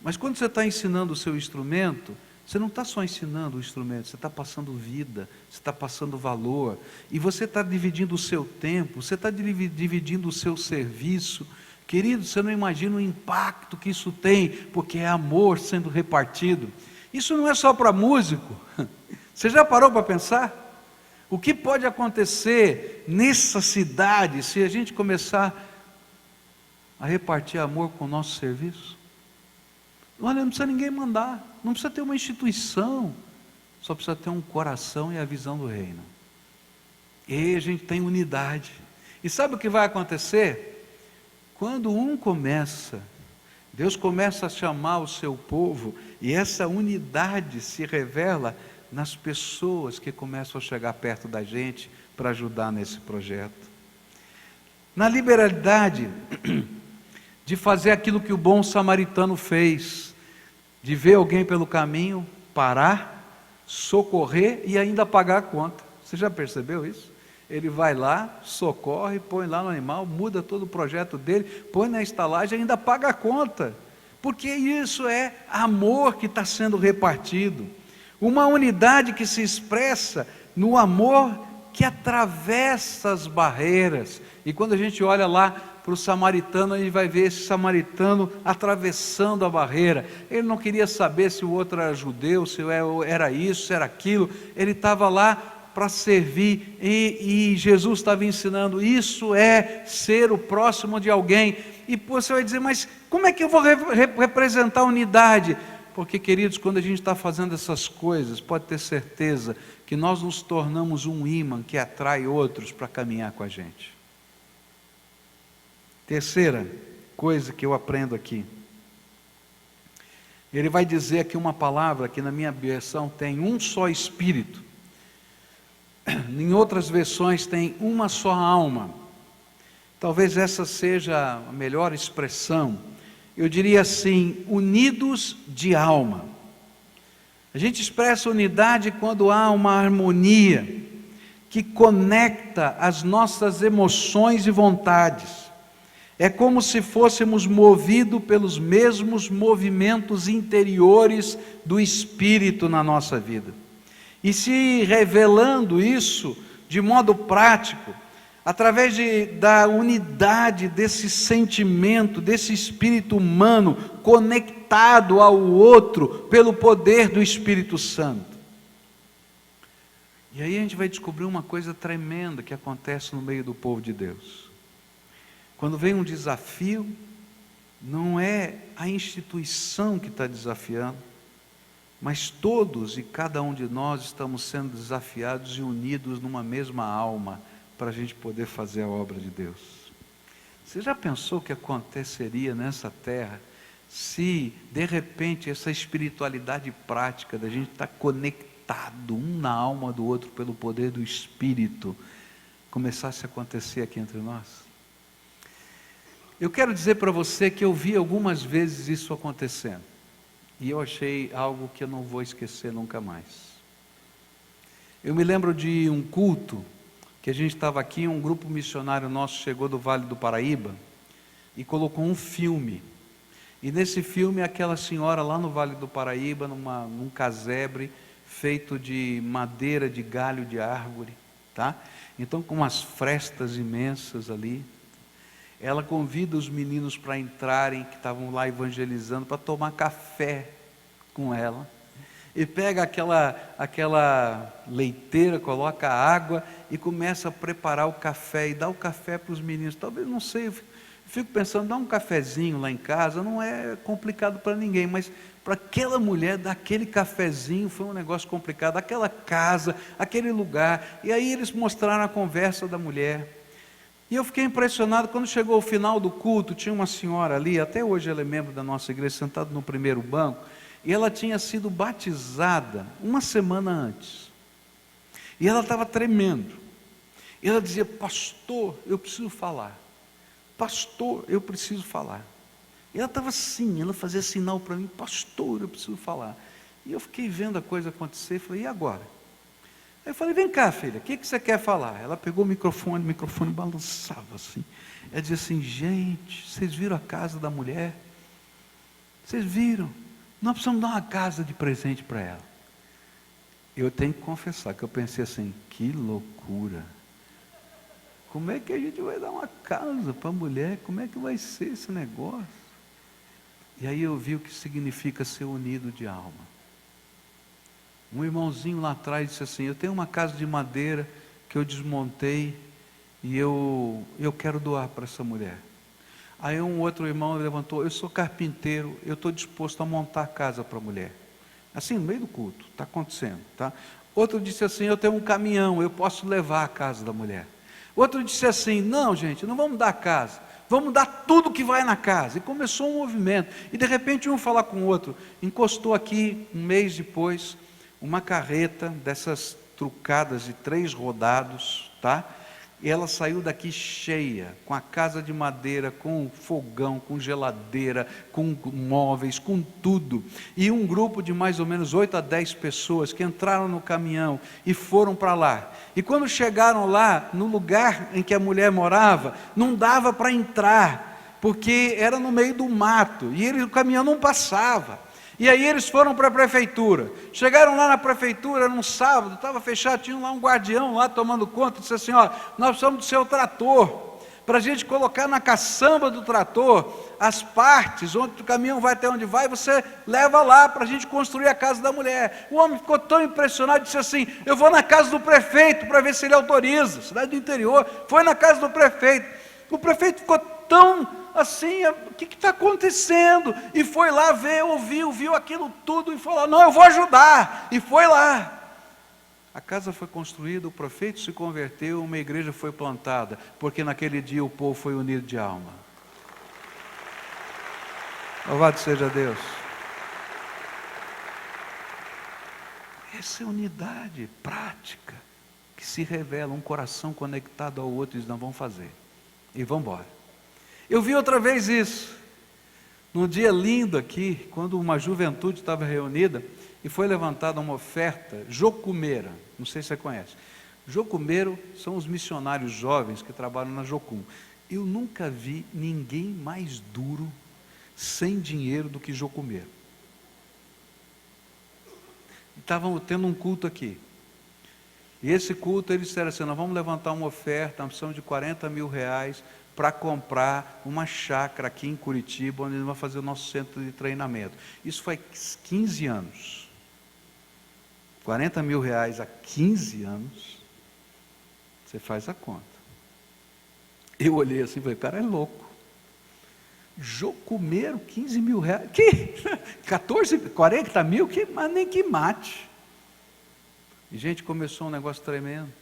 Speaker 7: Mas quando você está ensinando o seu instrumento, você não está só ensinando o instrumento, você está passando vida, você está passando valor, e você está dividindo o seu tempo, você está dividindo o seu serviço. Querido, você não imagina o impacto que isso tem, porque é amor sendo repartido. Isso não é só para músico. Você já parou para pensar? O que pode acontecer nessa cidade se a gente começar a repartir amor com o nosso serviço? Olha, não precisa ninguém mandar, não precisa ter uma instituição, só precisa ter um coração e a visão do reino. E aí a gente tem unidade. E sabe o que vai acontecer? Quando um começa, Deus começa a chamar o seu povo, e essa unidade se revela nas pessoas que começam a chegar perto da gente para ajudar nesse projeto. Na liberalidade de fazer aquilo que o bom samaritano fez, de ver alguém pelo caminho, parar, socorrer e ainda pagar a conta. Você já percebeu isso? Ele vai lá, socorre, põe lá no animal, muda todo o projeto dele, põe na estalagem e ainda paga a conta. Porque isso é amor que está sendo repartido. Uma unidade que se expressa no amor que atravessa as barreiras. E quando a gente olha lá para o samaritano, a gente vai ver esse samaritano atravessando a barreira. Ele não queria saber se o outro era judeu, se era isso, se era aquilo. Ele estava lá para servir, e Jesus estava ensinando, isso é ser o próximo de alguém. E você vai dizer, mas como é que eu vou representar a unidade? Porque, queridos, quando a gente está fazendo essas coisas, pode ter certeza que nós nos tornamos um imã que atrai outros para caminhar com a gente. Terceira coisa que eu aprendo aqui, ele vai dizer aqui uma palavra que na minha versão tem um só espírito, em outras versões tem uma só alma. Talvez essa seja a melhor expressão. Eu diria assim, unidos de alma. A gente expressa unidade quando há uma harmonia que conecta as nossas emoções e vontades. É como se fôssemos movidos pelos mesmos movimentos interiores do Espírito na nossa vida. E se revelando isso de modo prático, através da unidade desse sentimento, desse espírito humano, conectado ao outro, pelo poder do Espírito Santo. E aí a gente vai descobrir uma coisa tremenda que acontece no meio do povo de Deus. Quando vem um desafio, não é a instituição que está desafiando, mas todos e cada um de nós estamos sendo desafiados e unidos numa mesma alma, para a gente poder fazer a obra de Deus. Você já pensou o que aconteceria nessa terra, se de repente essa espiritualidade prática, da gente estar conectado um na alma do outro pelo poder do Espírito, começasse a acontecer aqui entre nós? Eu quero dizer para você que eu vi algumas vezes isso acontecendo, e eu achei algo que eu não vou esquecer nunca mais. Eu me lembro de um culto, que a gente estava aqui, um grupo missionário nosso chegou do Vale do Paraíba, e colocou um filme, e nesse filme aquela senhora lá no Vale do Paraíba, num casebre, feito de madeira de galho de árvore, tá? Então com umas frestas imensas ali, ela convida os meninos para entrarem, que estavam lá evangelizando, para tomar café com ela, e pega aquela leiteira, coloca água, e começa a preparar o café, e dá o café para os meninos. Talvez, não sei, eu fico pensando, dar um cafezinho lá em casa, não é complicado para ninguém, mas para aquela mulher, dar aquele cafezinho, foi um negócio complicado, aquela casa, aquele lugar, e aí eles mostraram a conversa da mulher, e eu fiquei impressionado, quando chegou o final do culto, tinha uma senhora ali, até hoje ela é membro da nossa igreja, sentada no primeiro banco, e ela tinha sido batizada uma semana antes, e ela estava tremendo, e ela dizia, pastor, eu preciso falar, pastor, eu preciso falar, e ela estava assim, ela fazia sinal para mim, pastor, eu preciso falar, e eu fiquei vendo a coisa acontecer, falei, e agora? Aí eu falei, vem cá filha, o que você quer falar? Ela pegou o microfone balançava assim, ela dizia assim, gente, vocês viram a casa da mulher? Vocês viram? Nós precisamos dar uma casa de presente para ela. Eu tenho que confessar que eu pensei assim, que loucura, como é que a gente vai dar uma casa para a mulher, como é que vai ser esse negócio? E aí eu vi o que significa ser unido de alma. Um irmãozinho lá atrás disse assim, eu tenho uma casa de madeira que eu desmontei e eu quero doar para essa mulher. Aí um outro irmão levantou, eu sou carpinteiro, eu estou disposto a montar a casa para a mulher. Assim, no meio do culto, está acontecendo, tá? Outro disse assim, eu tenho um caminhão, eu posso levar a casa da mulher. Outro disse assim, não gente, não vamos dar a casa, vamos dar tudo que vai na casa. E começou um movimento, e de repente um falar com o outro, encostou aqui, um mês depois, uma carreta dessas trucadas de 3 rodados, tá? E ela saiu daqui cheia, com a casa de madeira, com fogão, com geladeira, com móveis, com tudo. E um grupo de mais ou menos 8 a 10 pessoas que entraram no caminhão e foram para lá. E quando chegaram lá, no lugar em que a mulher morava, não dava para entrar, porque era no meio do mato, e o caminhão não passava. E aí eles foram para a prefeitura, chegaram lá na prefeitura num sábado, estava fechado, tinha lá um guardião lá tomando conta, disse assim, ó, nós precisamos do seu trator, para a gente colocar na caçamba do trator, as partes, onde o caminhão vai até onde vai, você leva lá, para a gente construir a casa da mulher. O homem ficou tão impressionado, disse assim, eu vou na casa do prefeito, para ver se ele autoriza, cidade do interior, foi na casa do prefeito, o prefeito ficou tão assim, o que está acontecendo? E foi lá ver, ouviu aquilo tudo e falou, não, eu vou ajudar, e foi lá. A casa foi construída, o prefeito se converteu, uma igreja foi plantada, porque naquele dia o povo foi unido de alma. Louvado seja Deus. Essa é unidade prática, que se revela, um coração conectado ao outro, eles não vão fazer, e vão embora. Eu vi outra vez isso, num dia lindo aqui, quando uma juventude estava reunida, e foi levantada uma oferta jocumeira, não sei se você conhece. Jocumeiro são os missionários jovens que trabalham na Jocum. Eu nunca vi ninguém mais duro, sem dinheiro, do que jocumeiro. Estavam tendo um culto aqui, e esse culto eles disseram assim, nós vamos levantar uma oferta, uma opção de R$40 mil, para comprar uma chácara aqui em Curitiba, onde nós vamos fazer o nosso centro de treinamento. Isso faz 15 anos. R$40 mil há 15 anos, você faz a conta. Eu olhei assim e falei, cara, é louco. Jocumeiro, R$15 mil, que 40 mil, que, mas nem que mate. E gente, começou um negócio tremendo.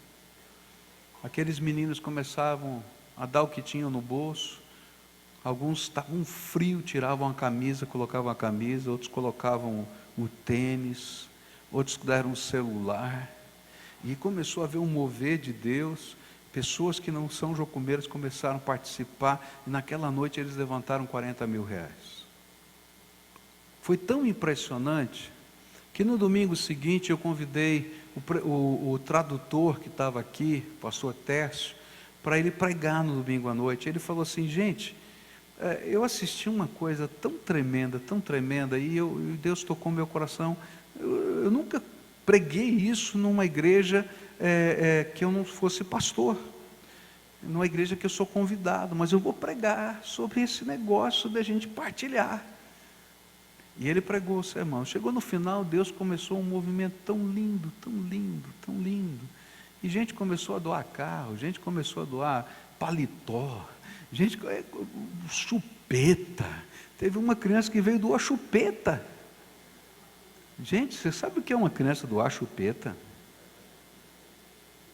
Speaker 7: Aqueles meninos começavam a dar o que tinham no bolso. Alguns estavam frio, tiravam a camisa, colocavam a camisa, outros colocavam o tênis, outros deram o celular, e começou a haver um mover de Deus. Pessoas que não são jocumeiras começaram a participar, e naquela noite eles levantaram R$40 mil. Foi tão impressionante, que no domingo seguinte eu convidei o tradutor que estava aqui, o pastor Tércio, para ele pregar no domingo à noite. Ele falou assim, gente, eu assisti uma coisa tão tremenda, e Deus tocou meu coração. Eu nunca preguei isso numa igreja que eu não fosse pastor, numa igreja que eu sou convidado, mas eu vou pregar sobre esse negócio da gente partilhar. E ele pregou o sermão. Chegou no final, Deus começou um movimento tão lindo, e gente começou a doar carro, gente começou a doar paletó, gente, chupeta. Teve uma criança que veio doar chupeta. Gente, você sabe o que é uma criança doar chupeta?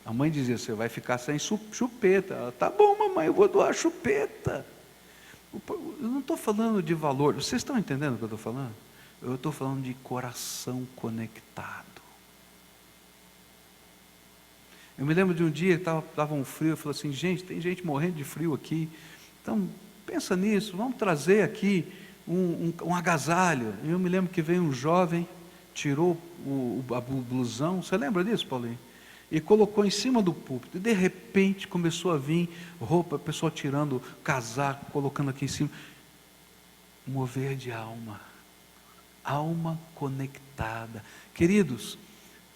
Speaker 7: A mãe dizia, você vai ficar sem chupeta. Ela, tá bom, mamãe, eu vou doar chupeta. Eu não estou falando de valor, vocês estão entendendo o que eu estou falando? Eu estou falando de coração conectado. Eu me lembro de um dia que estava um frio, eu falei assim, gente, tem gente morrendo de frio aqui, então pensa nisso, vamos trazer aqui um agasalho. E eu me lembro que veio um jovem, tirou o blusão, você lembra disso, Paulinho? E colocou em cima do púlpito, e de repente começou a vir roupa, o pessoal tirando casaco, colocando aqui em cima. Mover de alma conectada. Queridos,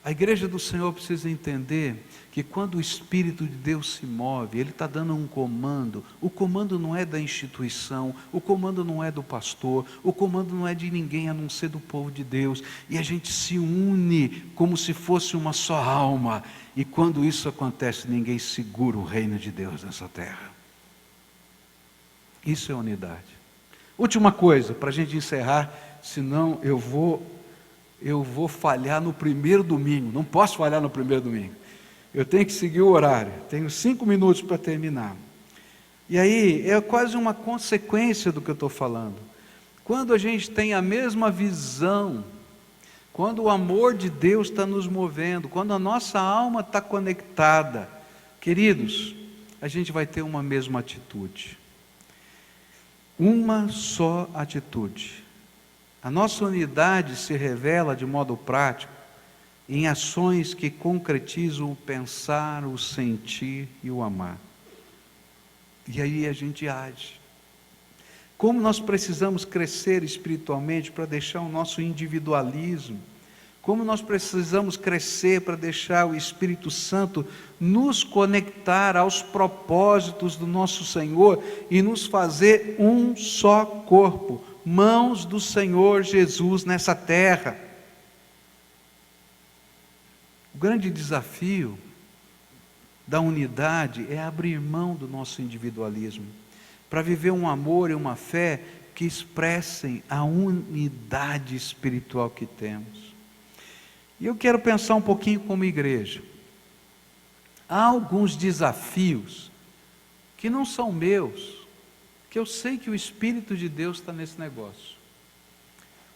Speaker 7: a igreja do Senhor precisa entender que quando o Espírito de Deus se move, Ele está dando um comando. O comando não é da instituição, o comando não é do pastor, o comando não é de ninguém a não ser do povo de Deus. E a gente se une como se fosse uma só alma. E quando isso acontece, ninguém segura o reino de Deus nessa terra. Isso é unidade. Última coisa, para a gente encerrar, senão eu vou falhar no primeiro domingo. Não posso falhar no primeiro domingo. Eu tenho que seguir o horário. Tenho 5 minutos para terminar. E aí, é quase uma consequência do que eu estou falando. Quando a gente tem a mesma visão, quando o amor de Deus está nos movendo, quando a nossa alma está conectada, queridos, a gente vai ter uma mesma atitude. Uma só atitude. A nossa unidade se revela de modo prático em ações que concretizam o pensar, o sentir e o amar. E aí a gente age. Como nós precisamos crescer espiritualmente para deixar o nosso individualismo, como nós precisamos crescer para deixar o Espírito Santo nos conectar aos propósitos do nosso Senhor e nos fazer um só corpo, mãos do Senhor Jesus nessa terra. O grande desafio da unidade é abrir mão do nosso individualismo, para viver um amor e uma fé que expressem a unidade espiritual que temos. E eu quero pensar um pouquinho como igreja. Há alguns desafios que não são meus, que eu sei que o Espírito de Deus está nesse negócio.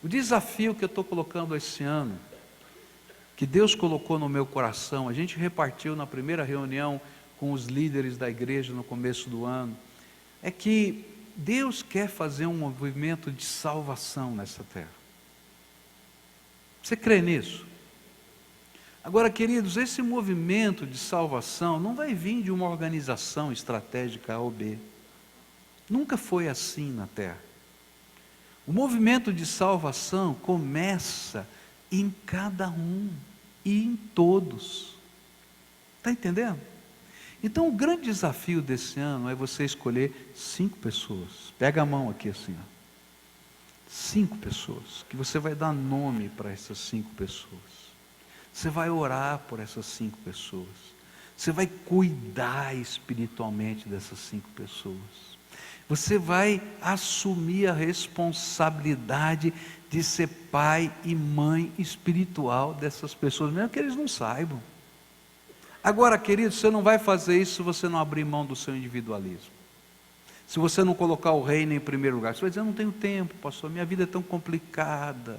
Speaker 7: O desafio que eu estou colocando esse ano, que Deus colocou no meu coração, a gente repartiu na primeira reunião com os líderes da igreja no começo do ano, é que Deus quer fazer um movimento de salvação nessa terra. Você crê nisso? Agora, queridos, esse movimento de salvação não vai vir de uma organização estratégica A ou B. Nunca foi assim na terra. O movimento de salvação começa em cada um e em todos. Está entendendo? Então o grande desafio desse ano é você escolher 5 pessoas. Pega a mão aqui assim, ó. 5 pessoas, que você vai dar nome para essas 5 pessoas. Você vai orar por essas 5 pessoas. Você vai cuidar espiritualmente dessas 5 pessoas. Você vai assumir a responsabilidade de ser pai e mãe espiritual dessas pessoas, mesmo que eles não saibam. Agora, querido, você não vai fazer isso se você não abrir mão do seu individualismo. Se você não colocar o reino em primeiro lugar. Você vai dizer, eu não tenho tempo, pastor, minha vida é tão complicada.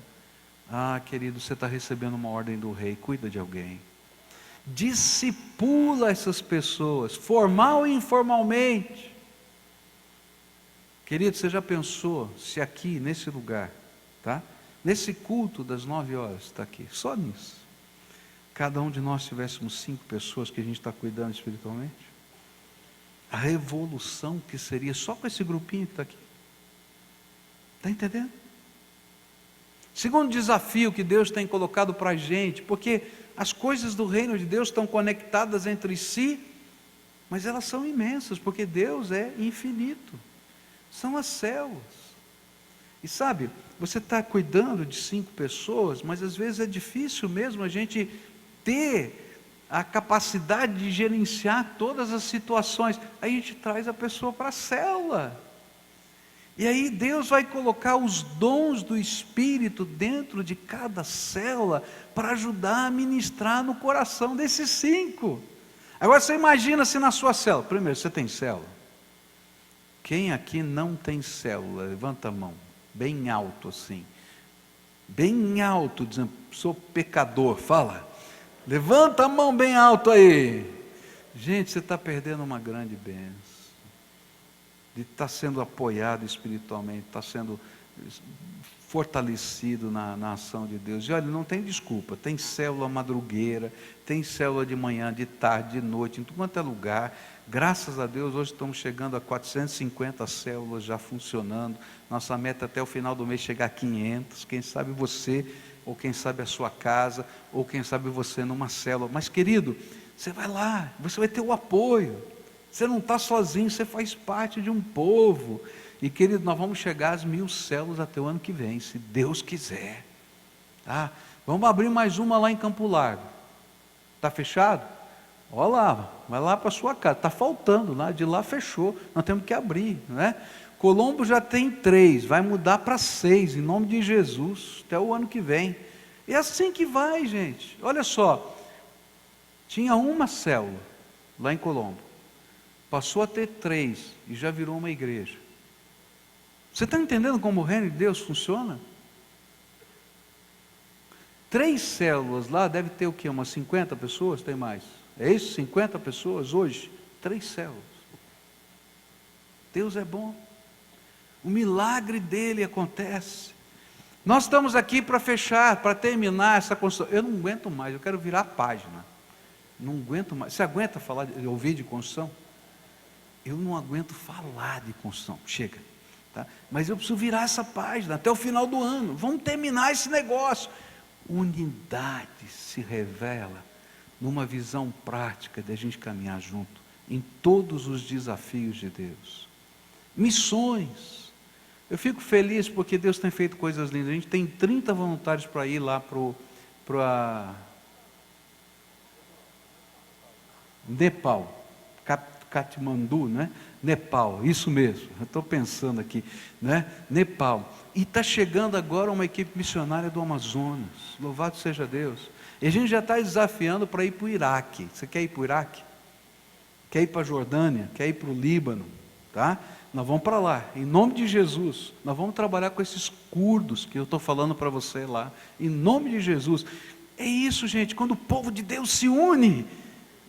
Speaker 7: Ah, querido, você está recebendo uma ordem do rei, cuida de alguém. Discipula essas pessoas, formal e informalmente. Querido, você já pensou se aqui, nesse lugar, tá? Nesse culto das 9 horas, está aqui, só nisso, cada um de nós tivéssemos 5 pessoas que a gente está cuidando espiritualmente? A revolução que seria só com esse grupinho que está aqui. Está entendendo? Segundo desafio que Deus tem colocado para a gente, porque as coisas do reino de Deus estão conectadas entre si, mas elas são imensas, porque Deus é infinito. São as células. E sabe, você está cuidando de 5 pessoas, mas às vezes é difícil mesmo a gente ter a capacidade de gerenciar todas as situações. Aí a gente traz a pessoa para a célula. E aí Deus vai colocar os dons do Espírito dentro de cada célula para ajudar a ministrar no coração desses 5. Agora você imagina se na sua célula, primeiro, você tem célula? Quem aqui não tem célula? Levanta a mão, bem alto assim. Bem alto, dizendo, sou pecador, fala. Levanta a mão bem alto aí. Gente, você está perdendo uma grande bênção. De estar sendo apoiado espiritualmente, estar sendo fortalecido na ação de Deus. E olha, não tem desculpa, tem célula madrugueira, tem célula de manhã, de tarde, de noite, em tudo quanto é lugar. Graças a Deus, hoje estamos chegando a 450 células já funcionando. Nossa meta até o final do mês chegar a 500. Quem sabe você, ou quem sabe a sua casa, ou quem sabe você numa célula. Mas querido, você vai lá, você vai ter o apoio. Você não está sozinho, você faz parte de um povo. E querido, nós vamos chegar às 1000 células até o ano que vem, se Deus quiser. Tá? Vamos abrir mais uma lá em Campo Largo. Está fechado? Olha lá, vai lá para a sua casa. Está faltando, lá de lá fechou. Nós temos que abrir, né? Colombo já tem 3, vai mudar para 6, em nome de Jesus, até o ano que vem. É assim que vai, gente. Olha só, tinha uma célula lá em Colombo. Passou a ter 3 e já virou uma igreja. Você está entendendo como o reino de Deus funciona? 3 células lá, deve ter o quê? Umas 50 pessoas? Tem mais? É isso? 50 pessoas hoje? 3 células. Deus é bom. O milagre dele acontece. Nós estamos aqui para fechar, para terminar essa construção. Eu não aguento mais, eu quero virar a página. Não aguento mais. Você aguenta ouvir de construção? Eu não aguento falar de construção. Chega. Tá? Mas eu preciso virar essa página até o final do ano. Vamos terminar esse negócio. Unidade se revela numa visão prática de a gente caminhar junto em todos os desafios de Deus. Missões. Eu fico feliz porque Deus tem feito coisas lindas. A gente tem 30 voluntários para ir lá para Nepal, Katmandu, né? Nepal, isso mesmo, eu estou pensando aqui, né? Nepal. E está chegando agora uma equipe missionária do Amazonas, louvado seja Deus. E a gente já está desafiando para ir para o Iraque. Você quer ir para o Iraque? Quer ir para a Jordânia? Quer ir para o Líbano? Tá? Nós vamos para lá, em nome de Jesus. Nós vamos trabalhar com esses curdos que eu estou falando para você lá, em nome de Jesus. É isso, gente, quando o povo de Deus se une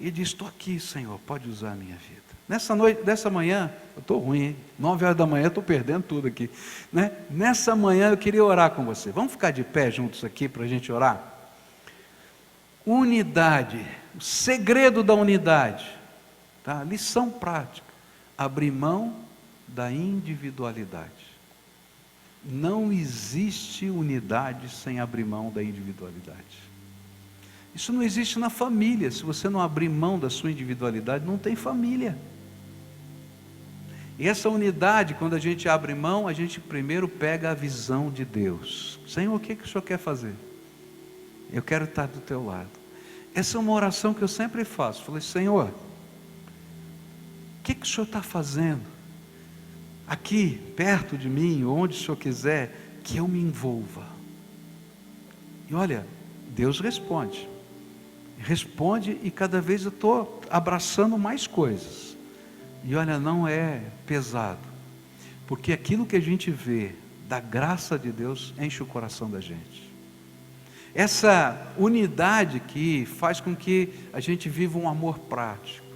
Speaker 7: e diz: estou aqui, Senhor, pode usar a minha vida. Nessa noite, dessa manhã, eu estou ruim, hein? 9 horas da manhã, eu estou perdendo tudo aqui, né? Nessa manhã eu queria orar com você. Vamos ficar de pé juntos aqui para a gente orar? Unidade, o segredo da unidade, tá? Lição prática: abrir mão da individualidade. Não existe unidade sem abrir mão da individualidade. Isso não existe na família. Se você não abrir mão da sua individualidade, não tem família. E essa unidade, quando a gente abre mão, a gente primeiro pega a visão de Deus. Senhor, o que o Senhor quer fazer? Eu quero estar do teu lado. Essa é uma oração que eu sempre faço. Falei: Senhor, o que o Senhor está fazendo aqui, perto de mim, onde o Senhor quiser, que eu me envolva? E olha, Deus responde. Responde, e cada vez eu estou abraçando mais coisas. E olha, não é pesado, porque aquilo que a gente vê da graça de Deus enche o coração da gente. Essa unidade que faz com que a gente viva um amor prático.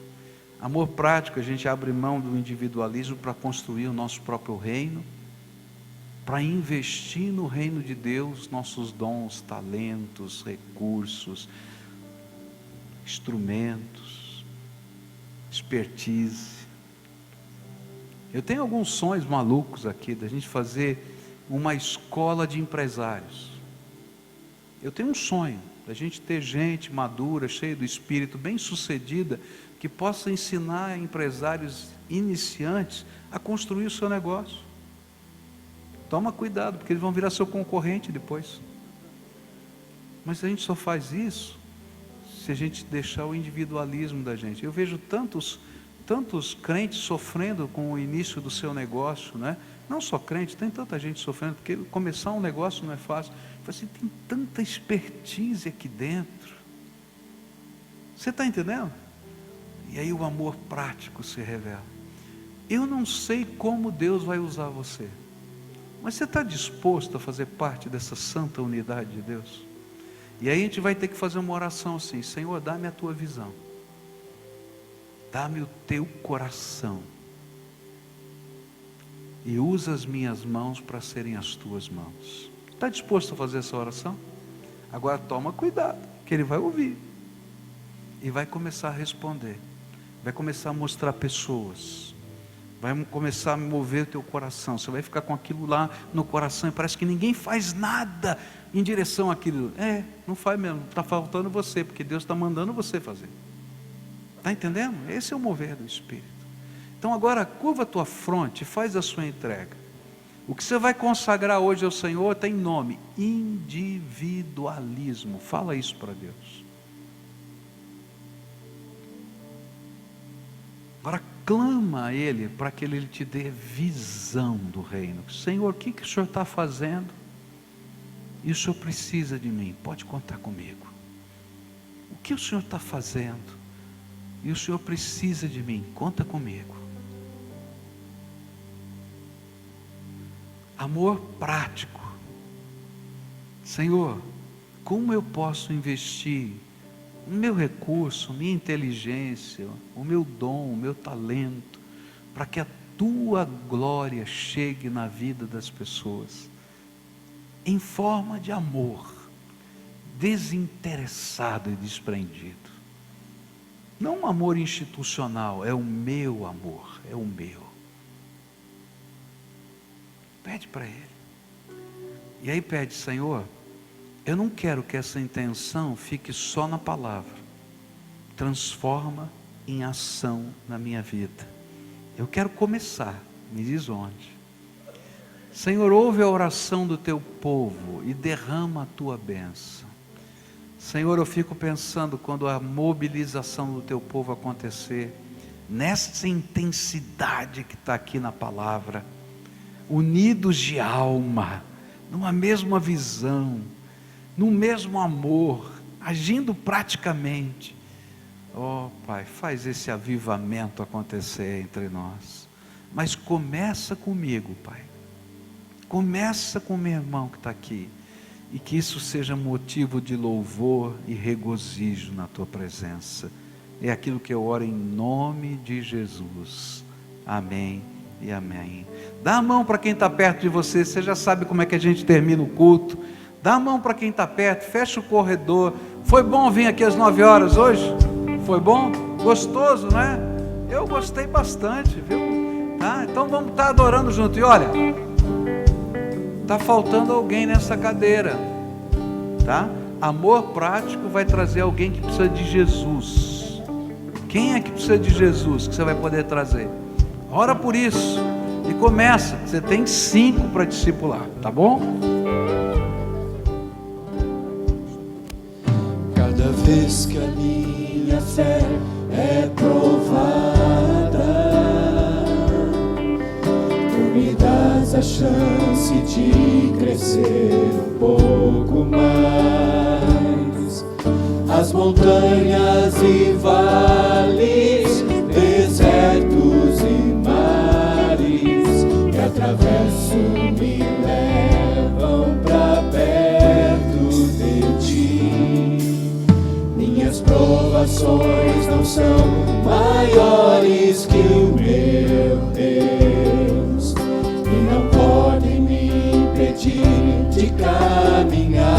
Speaker 7: Amor prático, a gente abre mão do individualismo para construir o nosso próprio reino, para investir no reino de Deus nossos dons, talentos, recursos, instrumentos, expertise. Eu tenho alguns sonhos malucos aqui, da gente fazer uma escola de empresários. Eu tenho um sonho, da gente ter gente madura, cheia do Espírito, bem sucedida, que possa ensinar empresários iniciantes a construir o seu negócio. Toma cuidado, porque eles vão virar seu concorrente depois. Mas a gente só faz isso se a gente deixar o individualismo da gente. Eu vejo tantos crentes sofrendo com o início do seu negócio, né? Não só crente, tem tanta gente sofrendo, porque começar um negócio não é fácil. Assim, tem tanta expertise aqui dentro. Você está entendendo? E aí o amor prático se revela. Eu não sei como Deus vai usar você, mas você está disposto a fazer parte dessa santa unidade de Deus? E aí a gente vai ter que fazer uma oração assim: Senhor, dá-me a tua visão, dá-me o teu coração, e usa as minhas mãos para serem as tuas mãos. Está disposto a fazer essa oração? Agora toma cuidado, que Ele vai ouvir e vai começar a responder, vai começar a mostrar pessoas, vai começar a mover o teu coração. Você vai ficar com aquilo lá no coração e parece que ninguém faz nada em direção àquilo. Não faz mesmo, está faltando você, porque Deus está mandando você fazer. Está entendendo? Esse é o mover do Espírito. Então agora curva a tua fronte e faz a sua entrega. O que você vai consagrar hoje ao Senhor tem nome: individualismo. Fala isso para Deus. Agora clama a Ele para que Ele te dê visão do reino. Senhor, o que o Senhor está fazendo? E o Senhor precisa de mim, pode contar comigo. O que o Senhor está fazendo? E o Senhor precisa de mim, conta comigo. Amor prático. Senhor, como eu posso investir o meu recurso, minha inteligência, o meu dom, o meu talento, para que a tua glória chegue na vida das pessoas, em forma de amor, desinteressado e desprendido. Não um amor institucional, é o meu amor, é o meu. Pede para Ele. E aí pede: Senhor, eu não quero que essa intenção fique só na palavra. Transforma em ação na minha vida. Eu quero começar, me diz onde. Senhor, ouve a oração do teu povo e derrama a tua bênção. Senhor, eu fico pensando quando a mobilização do teu povo acontecer, nessa intensidade que está aqui na palavra, unidos de alma, numa mesma visão, num mesmo amor, agindo praticamente. Oh Pai, faz esse avivamento acontecer entre nós. Mas começa comigo, Pai. Começa com o meu irmão que está aqui. E que isso seja motivo de louvor e regozijo na tua presença. É aquilo que eu oro em nome de Jesus. Amém e amém. Dá a mão para quem está perto de você. Você já sabe como é que a gente termina o culto. Dá a mão para quem está perto. Fecha o corredor. Foi bom vir aqui às 9 horas hoje? Foi bom? Gostoso, não é? Eu gostei bastante, viu? Tá? Então vamos estar adorando junto. E olha, está faltando alguém nessa cadeira, tá? Amor prático vai trazer alguém que precisa de Jesus. Quem é que precisa de Jesus que você vai poder trazer? Ora por isso e começa. Você tem 5 para discipular, tá bom?
Speaker 4: Cada vez que a minha fé é provada, tu me dás a chance de crescer um pouco mais. As montanhas e vales, desertos e mares que atravesso me levam pra perto de ti. Minhas provações não são maiores que o meu Deus e não podem me impedir de caminhar.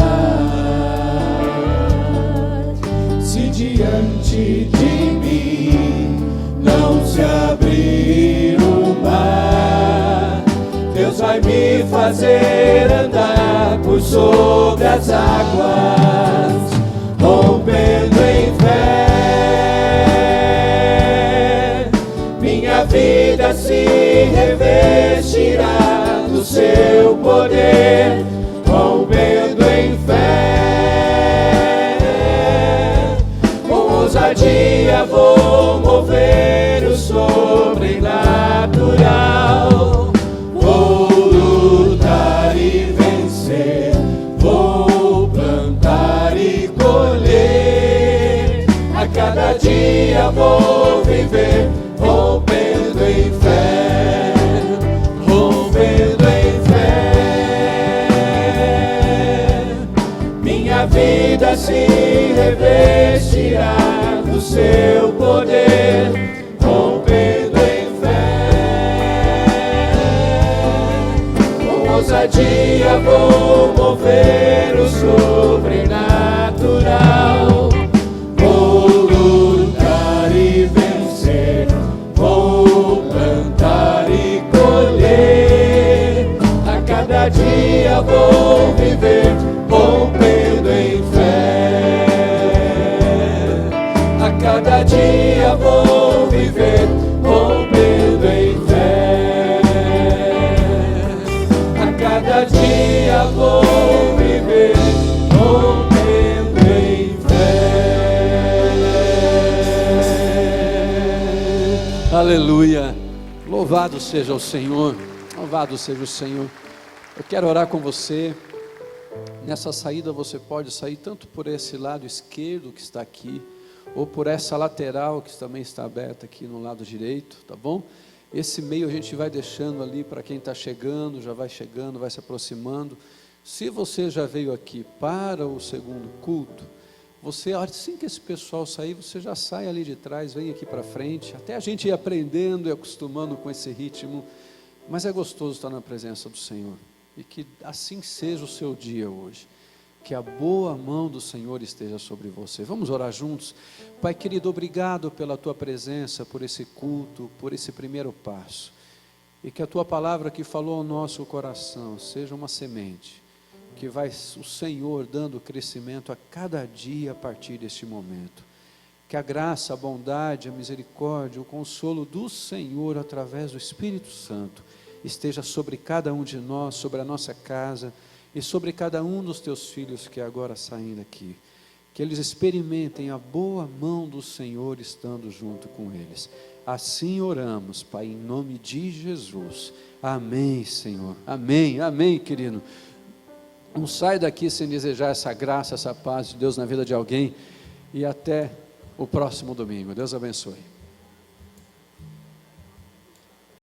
Speaker 4: Se diante de mim não se abrir o mar, Deus vai me fazer andar por sobre as águas, rompendo em fé. Minha vida se revestirá do seu poder, rompendo em fé. Com ousadia vou mover o sobrenatural. Vou lutar e vencer, vou plantar e colher. A cada dia vou viver, rompendo em fé, rompendo em fé. Minha vida se revestirá do seu poder, rompendo em fé. Com ousadia vou mover o sobrenatural. Vou lutar e vencer, vou plantar e colher. A cada dia vou viver, rompendo em fé. A cada dia vou viver, rompendo em fé. A cada dia vou viver, rompendo em fé.
Speaker 2: Aleluia. Louvado seja o Senhor. Louvado seja o Senhor. Eu quero orar com você. Nessa saída você pode sair tanto por esse lado esquerdo que está aqui, ou por essa lateral que também está aberta aqui no lado direito, tá bom? Esse meio a gente vai deixando ali para quem está chegando, já vai chegando, vai se aproximando. Se você já veio aqui para o segundo culto, você, assim que esse pessoal sair, você já sai ali de trás, vem aqui para frente, até a gente ir aprendendo e acostumando com esse ritmo, mas é gostoso estar na presença do Senhor, e que assim seja o seu dia hoje, que a boa mão do Senhor esteja sobre você. Vamos orar juntos? Pai querido, obrigado pela tua presença, por esse culto, por esse primeiro passo, e que a tua palavra que falou ao nosso coração seja uma semente, que vai o Senhor dando crescimento a cada dia a partir deste momento. Que a graça, a bondade, a misericórdia, o consolo do Senhor através do Espírito Santo esteja sobre cada um de nós, sobre a nossa casa e sobre cada um dos teus filhos que agora saem daqui. Que eles experimentem a boa mão do Senhor estando junto com eles. Assim oramos, Pai, em nome de Jesus. Amém, Senhor. Amém, amém, querido. Não sai daqui sem desejar essa graça, essa paz de Deus na vida de alguém. E até o próximo domingo. Deus abençoe.